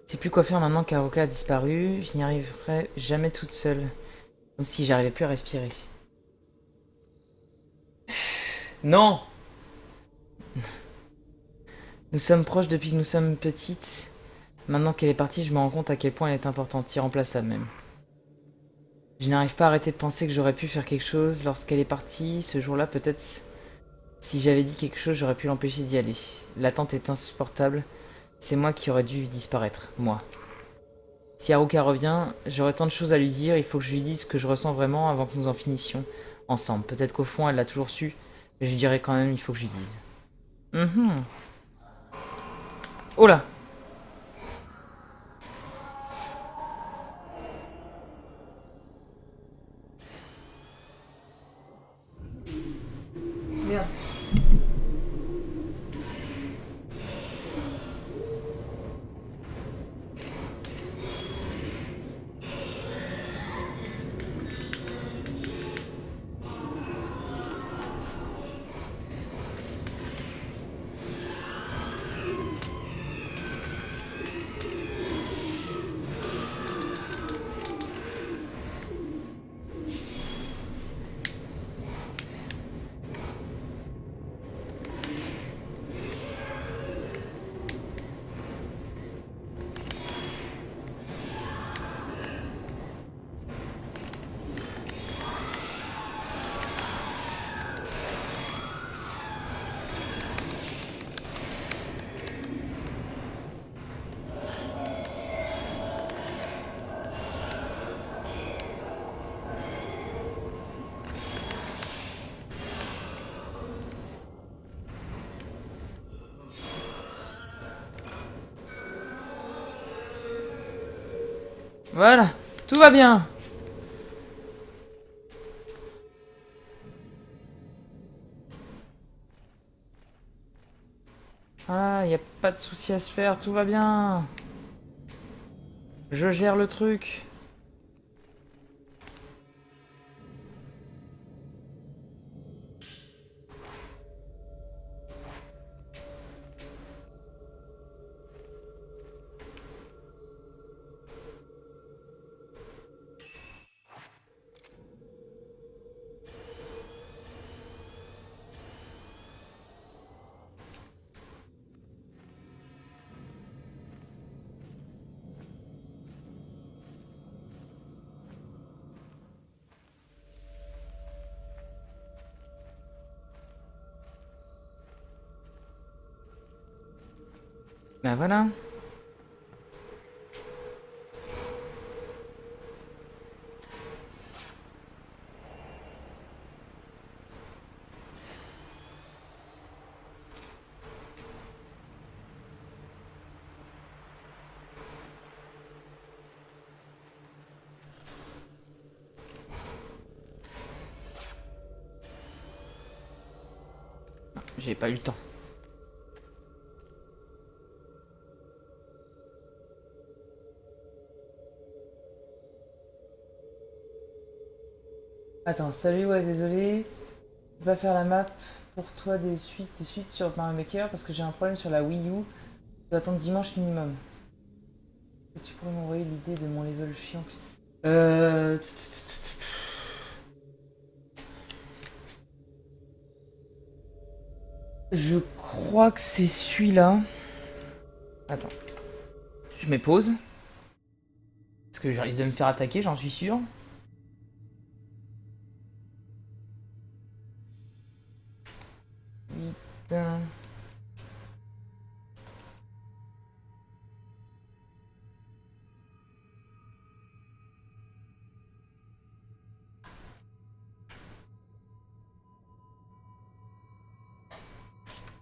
Je sais plus quoi faire maintenant qu'Aruka a disparu. Je n'y arriverai jamais toute seule. Comme si j'arrivais plus à respirer. Non! Nous sommes proches depuis que nous sommes petites. Maintenant qu'elle est partie, je me rends compte à quel point elle est importante, irremplaçable même. Je n'arrive pas à arrêter de penser que j'aurais pu faire quelque chose lorsqu'elle est partie. Ce jour-là, peut-être, si j'avais dit quelque chose, j'aurais pu l'empêcher d'y aller. L'attente est insupportable. C'est moi qui aurais dû disparaître. Moi. Si Haruka revient, j'aurai tant de choses à lui dire. Il faut que je lui dise ce que je ressens vraiment avant que nous en finissions ensemble. Peut-être qu'au fond, elle l'a toujours su. Mais je lui dirai quand même, il faut que je lui dise. Oh là! Merde. Voilà, tout va bien. Ah, y a pas de souci à se faire, tout va bien. Je gère le truc. Ben voilà. J'ai pas eu le temps. Attends, salut, ouais, désolé. Je vais pas faire la map pour toi de suite sur Mario Maker parce que j'ai un problème sur la Wii U. Je dois attendre dimanche minimum. Et tu pourrais m'envoyer l'idée de mon level chiant. Euh... Je crois que c'est celui-là. Attends. Je mets pause. Parce que je risque de me faire attaquer, j'en suis sûr. Putain.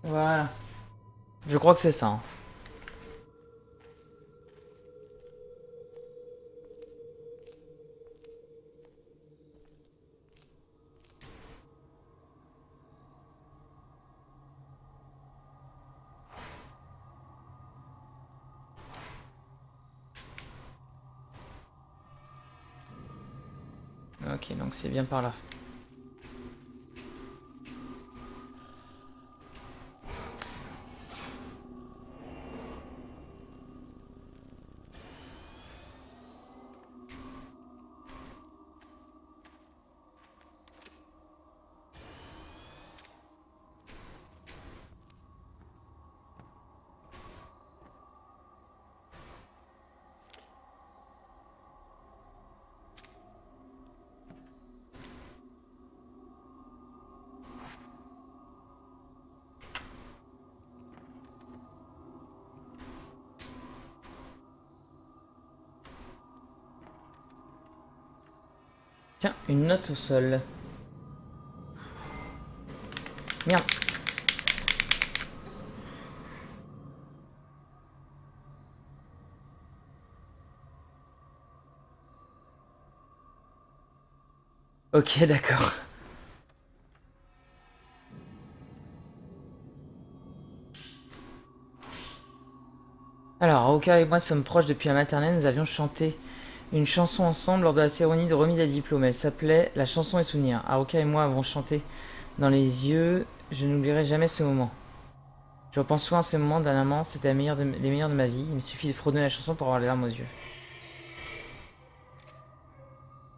Voilà. Je crois que c'est ça. Hein. Ok, donc c'est bien par là. Tiens, une note au sol. Merde. Ok, d'accord. Alors, Aoka et moi sommes proches depuis la maternelle. Nous avions chanté une chanson ensemble lors de la cérémonie de remise des diplômes. Elle s'appelait La chanson et souvenirs. Aoka et moi avons chanté dans les yeux. Je n'oublierai jamais ce moment. Je repense souvent à ce moment d'un amant. C'était les meilleurs de ma vie. Il me suffit de fredonner la chanson pour avoir les larmes aux yeux.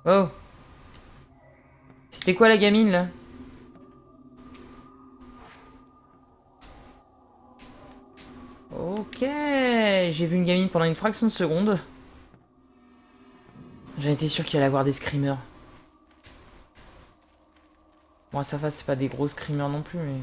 Oh, c'était quoi la gamine là? Ok, j'ai vu une gamine pendant une fraction de seconde. J'en étais sûr qu'il allait avoir des screamers. Bon, ça va, c'est pas des gros screamers non plus, mais...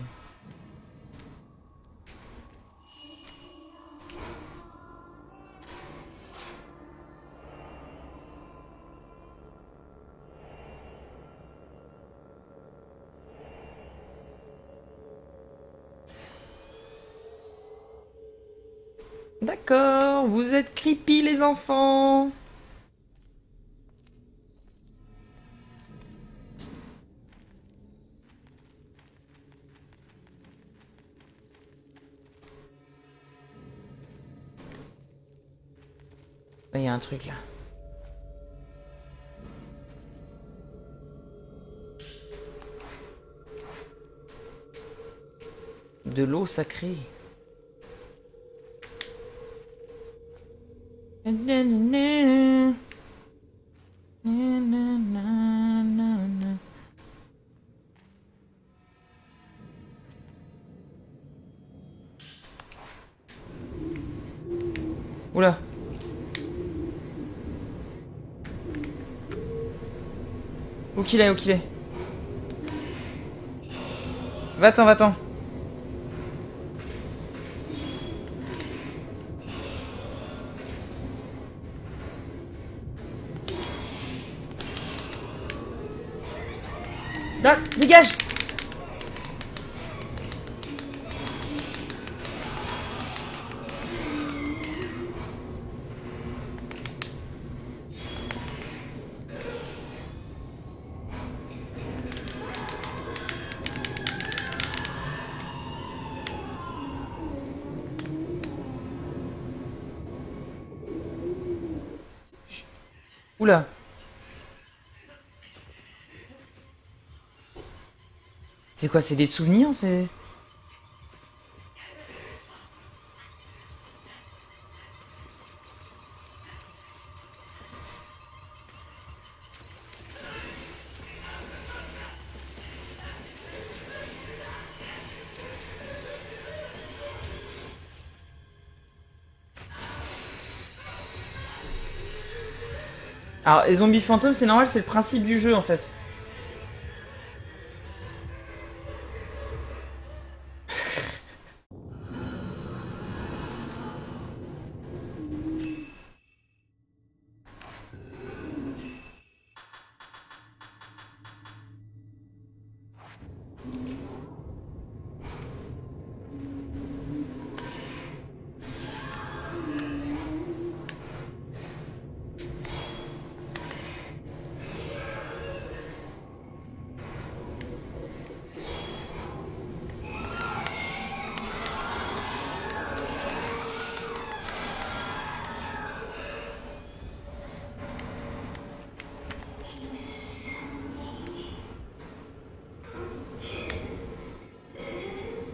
D'accord, vous êtes creepy les enfants. Il y a un truc là. De l'eau sacrée. Oula. Où qu'il est, où qu'il est. Va-t'en, va-t'en. Là, dégage. Oula. C'est quoi, c'est des souvenirs, c'est... Alors, les zombies fantômes, c'est normal, c'est le principe du jeu, en fait.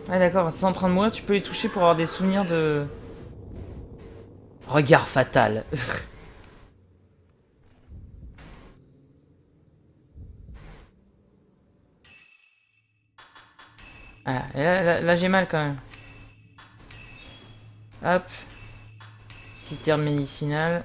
Ouais, d'accord, quand ils sont en train de mourir, tu peux les toucher pour avoir des souvenirs de... Regard fatal. Ah, et là, j'ai mal quand même. Hop. Petite herbe médicinale.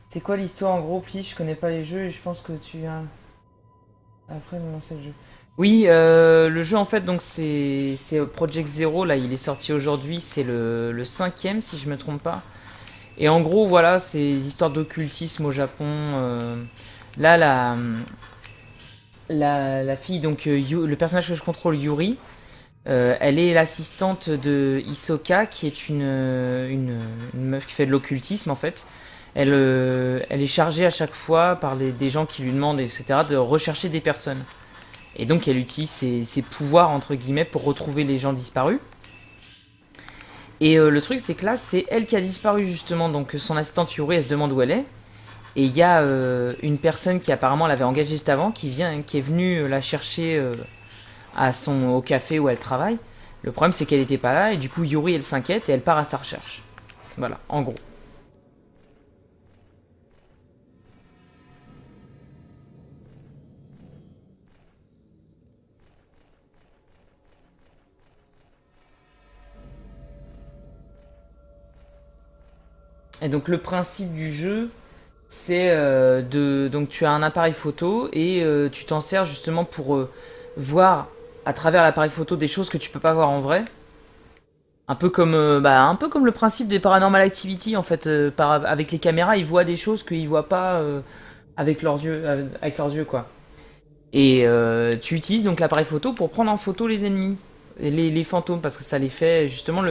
C'est quoi l'histoire en gros, please? Je connais pas les jeux et je pense que tu as... Après me lancer le jeu. Oui, le jeu en fait, donc c'est Project Zero, là il est sorti aujourd'hui, c'est le cinquième si je me trompe pas. Et en gros, voilà, c'est des histoires d'occultisme au Japon. Là, la fille, donc le personnage que je contrôle, Yuri, elle est l'assistante de Hisoka, qui est une meuf qui fait de l'occultisme en fait. Elle est chargée à chaque fois par des gens qui lui demandent, etc., de rechercher des personnes. Et donc elle utilise ses pouvoirs, entre guillemets, pour retrouver les gens disparus. Et le truc, c'est que là, c'est elle qui a disparu justement. Donc son assistante Yuri, elle se demande où elle est. Et il y a une personne qui apparemment l'avait engagée juste avant, qui est venue la chercher au café où elle travaille. Le problème, c'est qu'elle n'était pas là. Et du coup, Yuri, elle s'inquiète et elle part à sa recherche. Voilà, en gros. Et donc le principe du jeu, c'est donc tu as un appareil photo et tu t'en sers justement pour voir à travers l'appareil photo des choses que tu peux pas voir en vrai. Un peu comme le principe des Paranormal Activity en fait. Avec les caméras, ils voient des choses qu'ils voient pas avec leurs yeux quoi. Et tu utilises donc l'appareil photo pour prendre en photo les ennemis, les fantômes, parce que ça les fait justement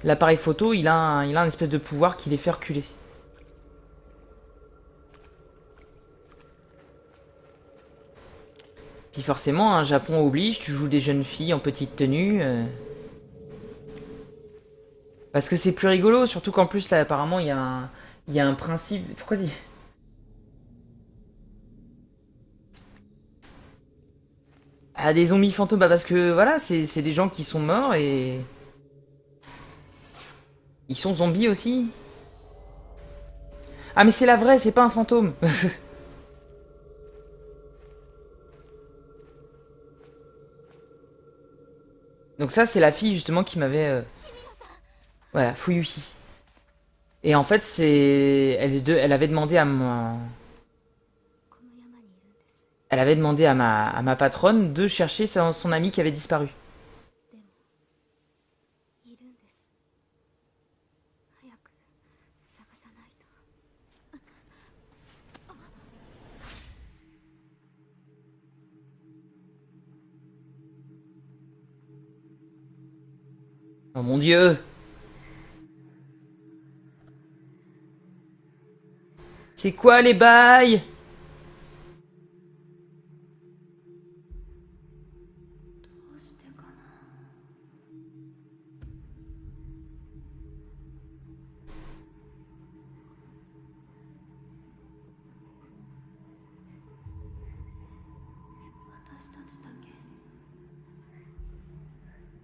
l'appareil photo, il a un espèce de pouvoir qui les fait reculer. Puis forcément, un Japon oblige, tu joues des jeunes filles en petite tenue. Parce que c'est plus rigolo, surtout qu'en plus, là, apparemment, il y a un principe. Pourquoi dire. Ah, des zombies fantômes, bah parce que voilà, c'est des gens qui sont morts et. Ils sont zombies aussi. Ah, mais c'est la vraie, c'est pas un fantôme. Donc, ça, c'est la fille justement qui m'avait. Voilà, Fuyuhi. Et en fait, elle avait demandé à mon. この山にいるんです。 Elle avait demandé à ma patronne de chercher son ami qui avait disparu. でもいるんです。早く探さないと。 Oh mon dieu! C'est quoi les bails? どうしてかな。 私たちだけ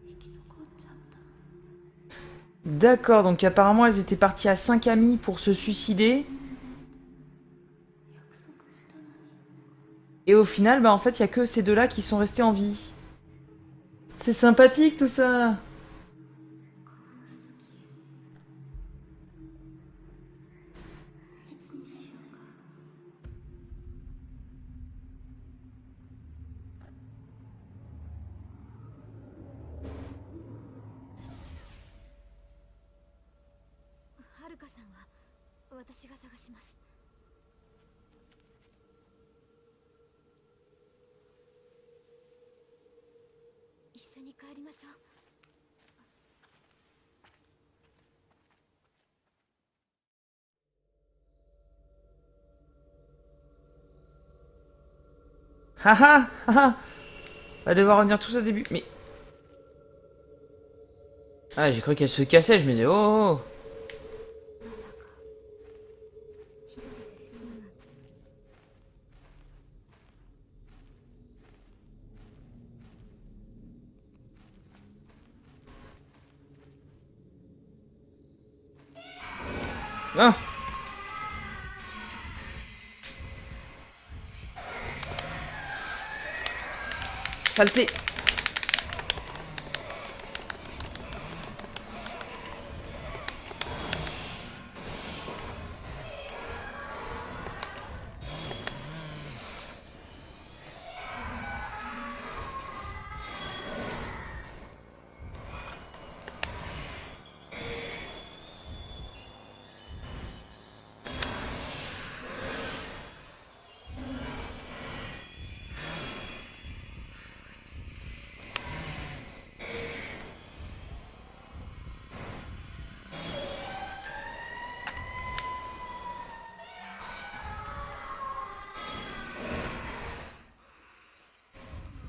生き残っちゃった。 D'accord, donc apparemment elles étaient parties à 5 amis pour se suicider. 約束したのに。 Et au final, bah en fait, il y a que ces deux-là qui sont restés en vie. C'est sympathique tout ça. この続きいつにしようか。 はるかさんは私が探します。 一緒に帰りましょう。 Haha, haha. Va devoir revenir tous au début. Mais. Ah, j'ai cru qu'elle se cassait, je me disais, oh, oh, oh. まさか一人で死ぬなんて。 Ah. Saleté.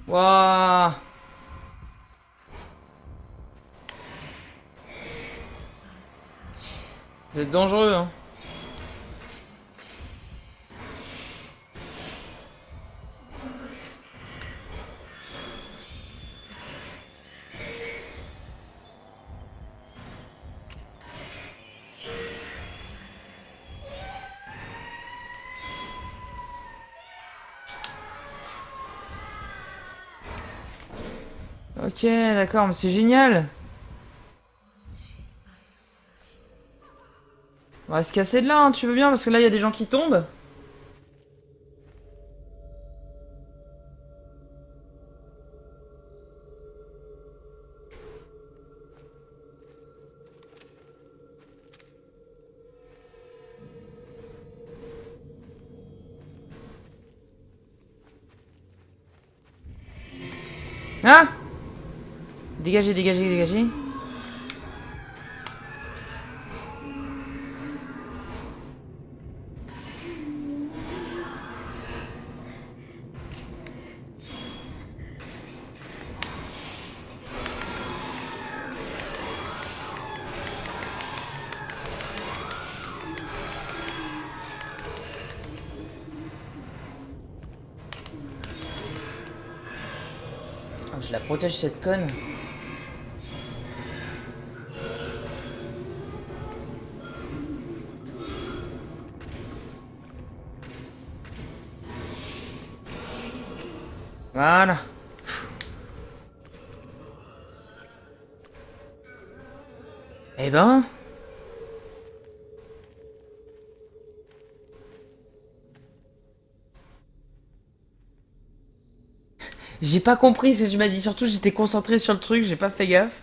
Waouh. Vous êtes dangereux, hein. Ok, d'accord, mais c'est génial. On va se casser de là, hein, tu veux bien, parce que là, il y a des gens qui tombent. Hein? Dégagez, dégagez, dégagez. Oh, je la protège, cette conne. Voilà. Eh ben... J'ai pas compris ce que tu m'as dit. Surtout, j'étais concentré sur le truc, j'ai pas fait gaffe.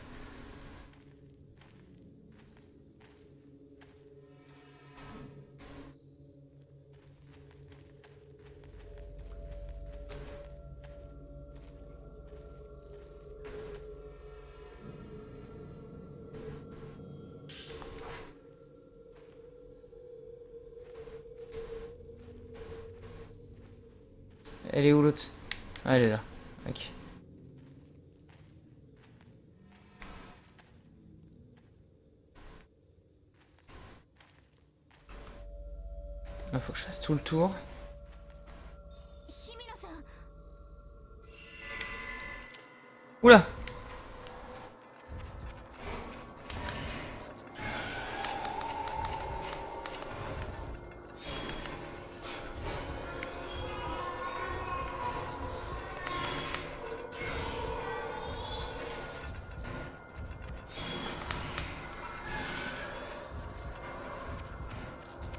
Elle est où l'autre? Ah, elle est là. Ok. Là, faut que je fasse tout le tour. 日比野さん。 Oula!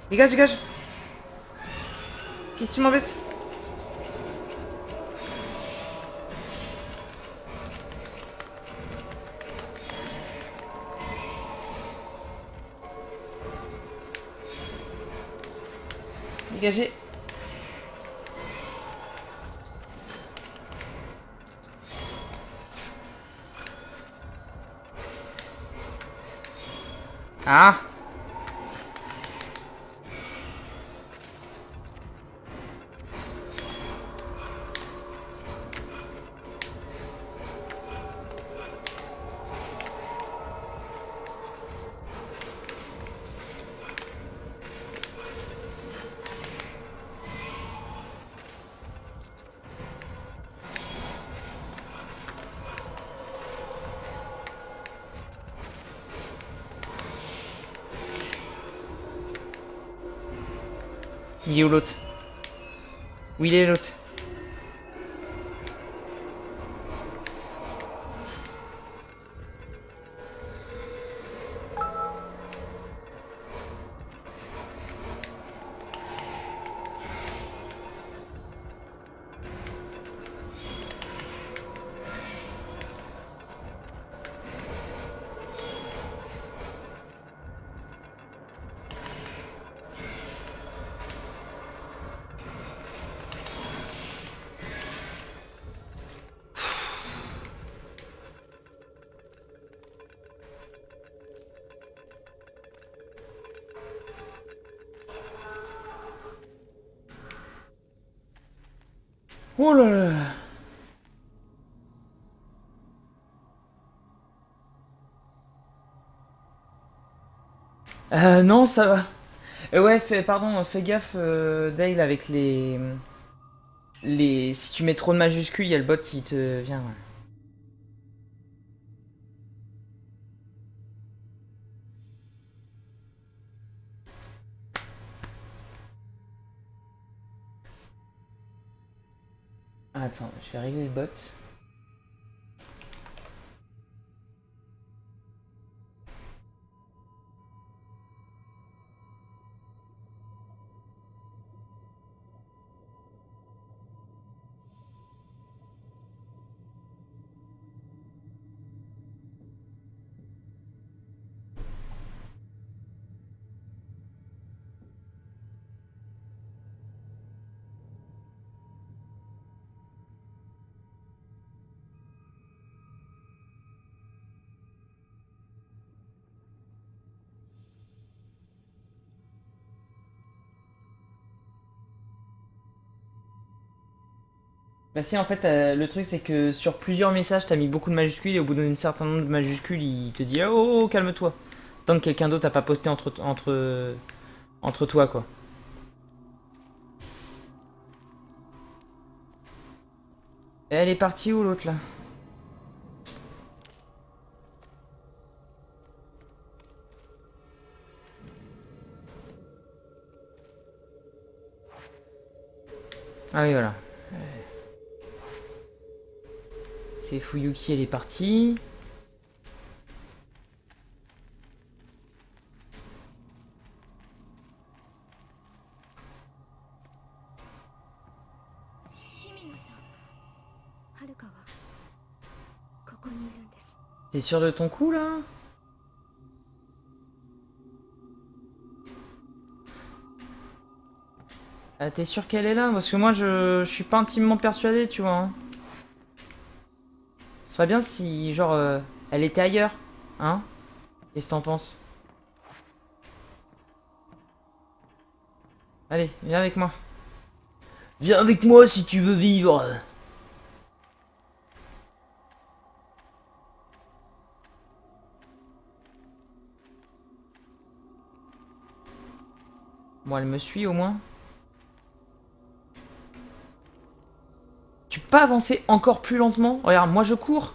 Dégage, dégage! Qu'est-ce que tu m'embêtes? Dégagez! Ah! Il est où l'autre? Où il est l'autre? Oh là là! Non, ça va. Ouais, pardon, fais gaffe, Dale, avec les. Si tu mets trop de majuscules, il y a le bot qui te vient. Ouais. Attends, je vais régler le bot. Bah si, en fait, le truc c'est que sur plusieurs messages, t'as mis beaucoup de majuscules et au bout d'un certain nombre de majuscules, il te dit oh, calme-toi. Tant que quelqu'un d'autre a pas posté entre toi, quoi. Et elle est partie où l'autre là? Ah oui, voilà. C'est Fuyuki, elle est partie. T'es sûr de ton coup là? Ah, t'es sûr qu'elle est là? Parce que moi je suis pas intimement persuadé, tu vois. Hein. Ce serait bien si, genre, elle était ailleurs. Hein? Qu'est-ce que t'en penses? Allez, viens avec moi. Viens avec moi si tu veux vivre. Bon, elle me suit au moins. Tu peux pas avancer encore plus lentement? Regarde, moi je cours.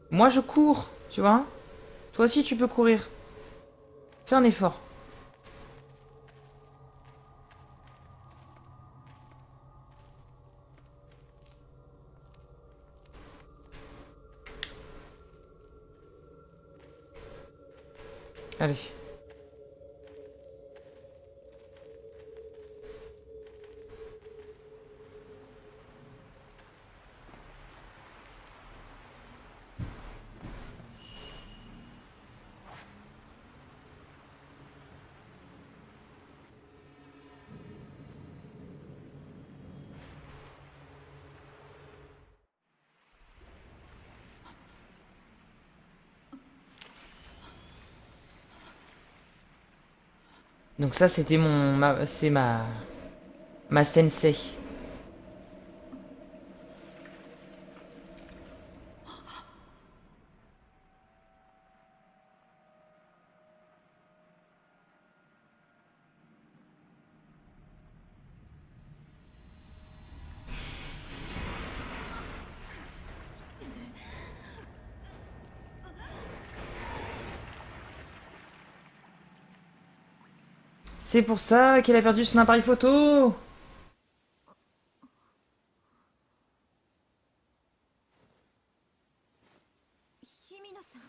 Moi je cours, tu vois? Toi aussi tu peux courir. Fais un effort. Allez. Donc ça c'était c'est ma sensei. C'est pour ça qu'elle a perdu son appareil photo. 日比野さん。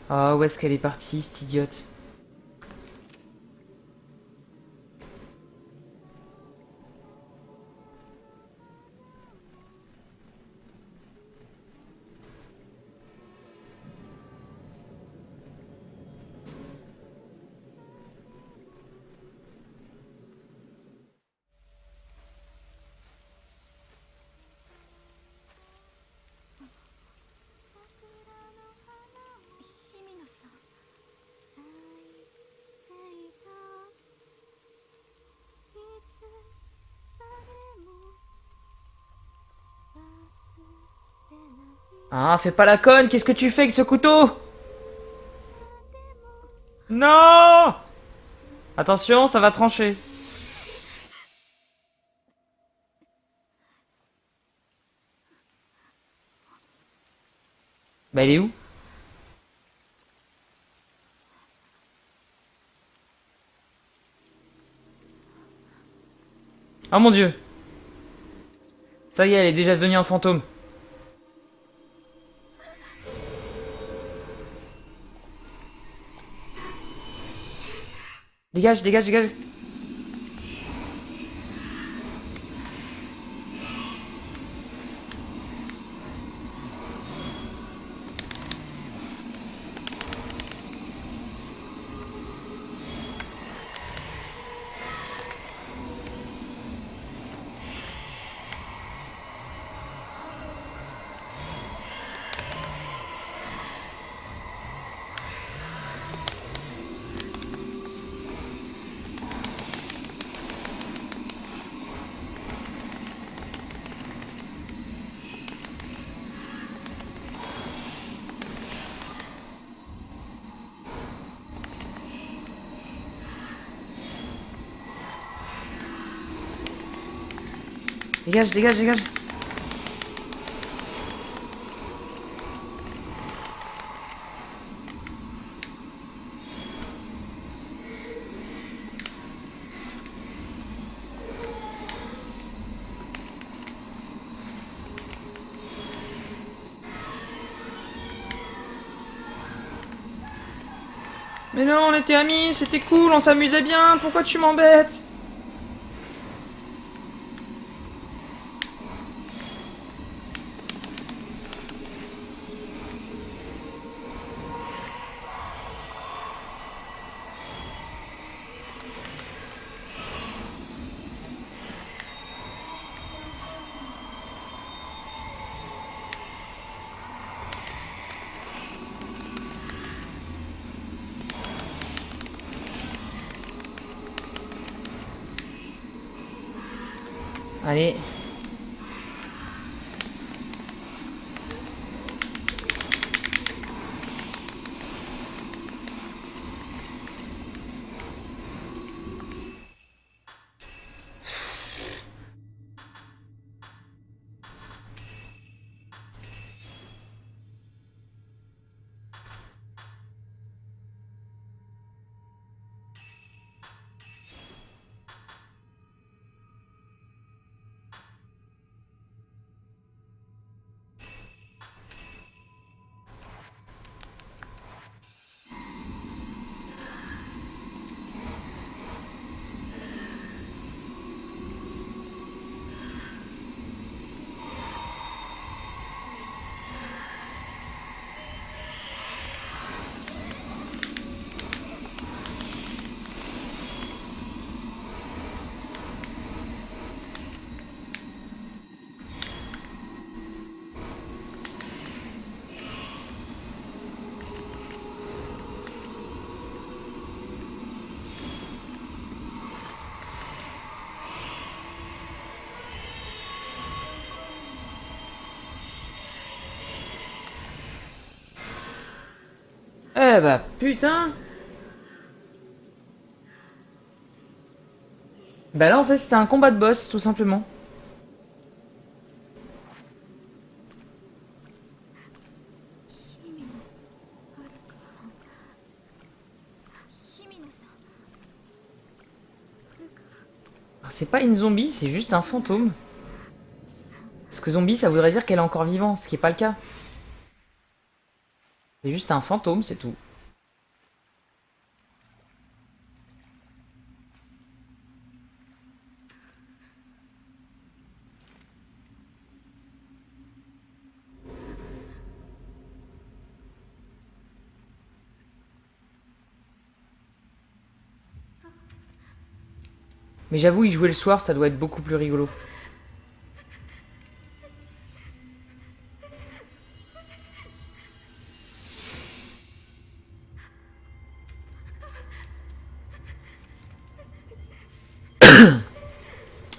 Ah, où est-ce qu'elle est partie, cette idiote? Ah, fais pas la conne, qu'est-ce que tu fais avec ce couteau? Non! Attention, ça va trancher. Bah, elle est où? Oh mon dieu! Ça y est, elle est déjà devenue un fantôme. Dégage, dégage, dégage. Dégage, dégage, dégage. Mais non, on était amis, c'était cool, on s'amusait bien, pourquoi tu m'embêtes? Allez. Eh bah putain. Bah là en fait c'était un combat de boss tout simplement. 姫野アルクさん姫野さんルカ Ah, c'est pas une zombie, c'est juste un fantôme. Parce que zombie ça voudrait dire qu'elle est encore vivante, ce qui est pas le cas. C'est juste un fantôme, c'est tout. Mais j'avoue, y jouer le soir, ça doit être beaucoup plus rigolo.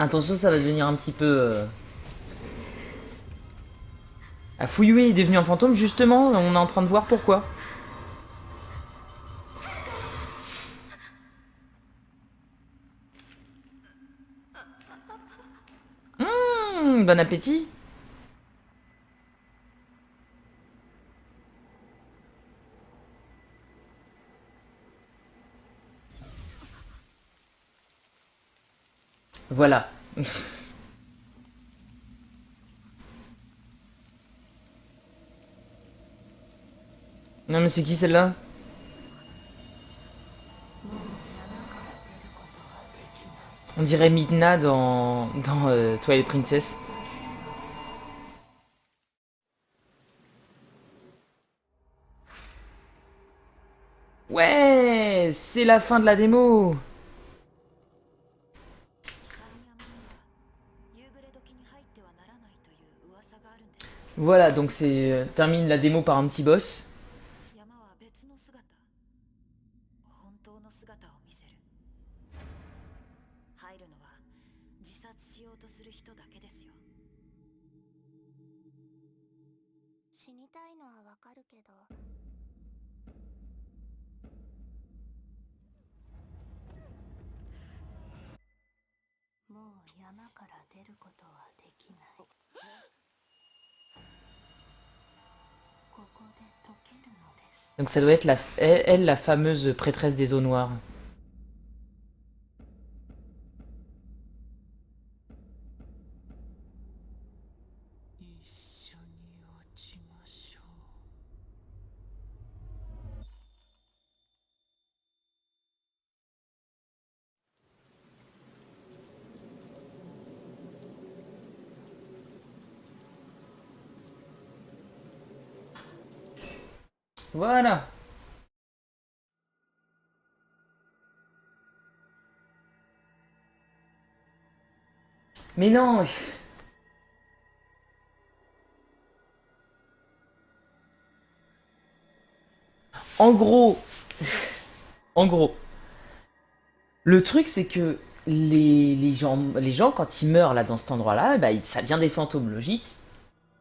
Attention, ça va devenir un petit peu... Ah, Fuyue est devenu un fantôme, justement, on est en train de voir pourquoi. Bon appétit. Voilà. Non mais c'est qui celle-là? On dirait Midna dans Twilight Princess. Ouais, c'est la fin de la démo. 光山には夕暮れ時に入ってはならないという噂があるんです。 Voilà, donc c'est termine la démo par un petit boss. 山は別の姿、本当の姿を見せる。入るのは自殺しようとする人だけですよ。死にたいのはわかるけど、もう山から出ることはできない。ここで溶けるのです。 Donc ça doit être elle, la fameuse prêtresse des eaux noires. 一緒に落ちましょう。Voilà. Mais non. En gros, en gros, le truc c'est que les gens quand ils meurent là dans cet endroit-là, bah, ça devient des fantômes logiques.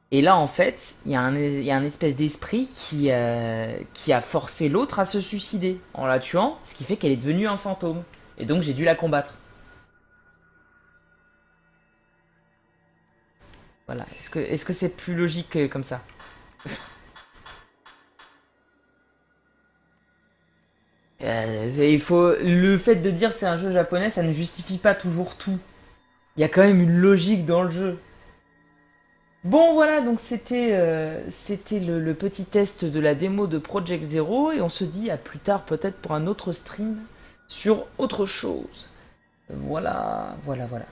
Et là en fait, il y a un espèce d'esprit qui a forcé l'autre à se suicider en la tuant, ce qui fait qu'elle est devenue un fantôme. Et donc j'ai dû la combattre. Voilà. Est-ce que c'est plus logique comme ça? Il faut le fait de dire c'est un jeu japonais, ça ne justifie pas toujours tout. Il y a quand même une logique dans le jeu. Bon voilà, donc c'était le petit test de la démo de Project Zero et on se dit à plus tard peut-être pour un autre stream sur autre chose. Voilà, voilà, voilà.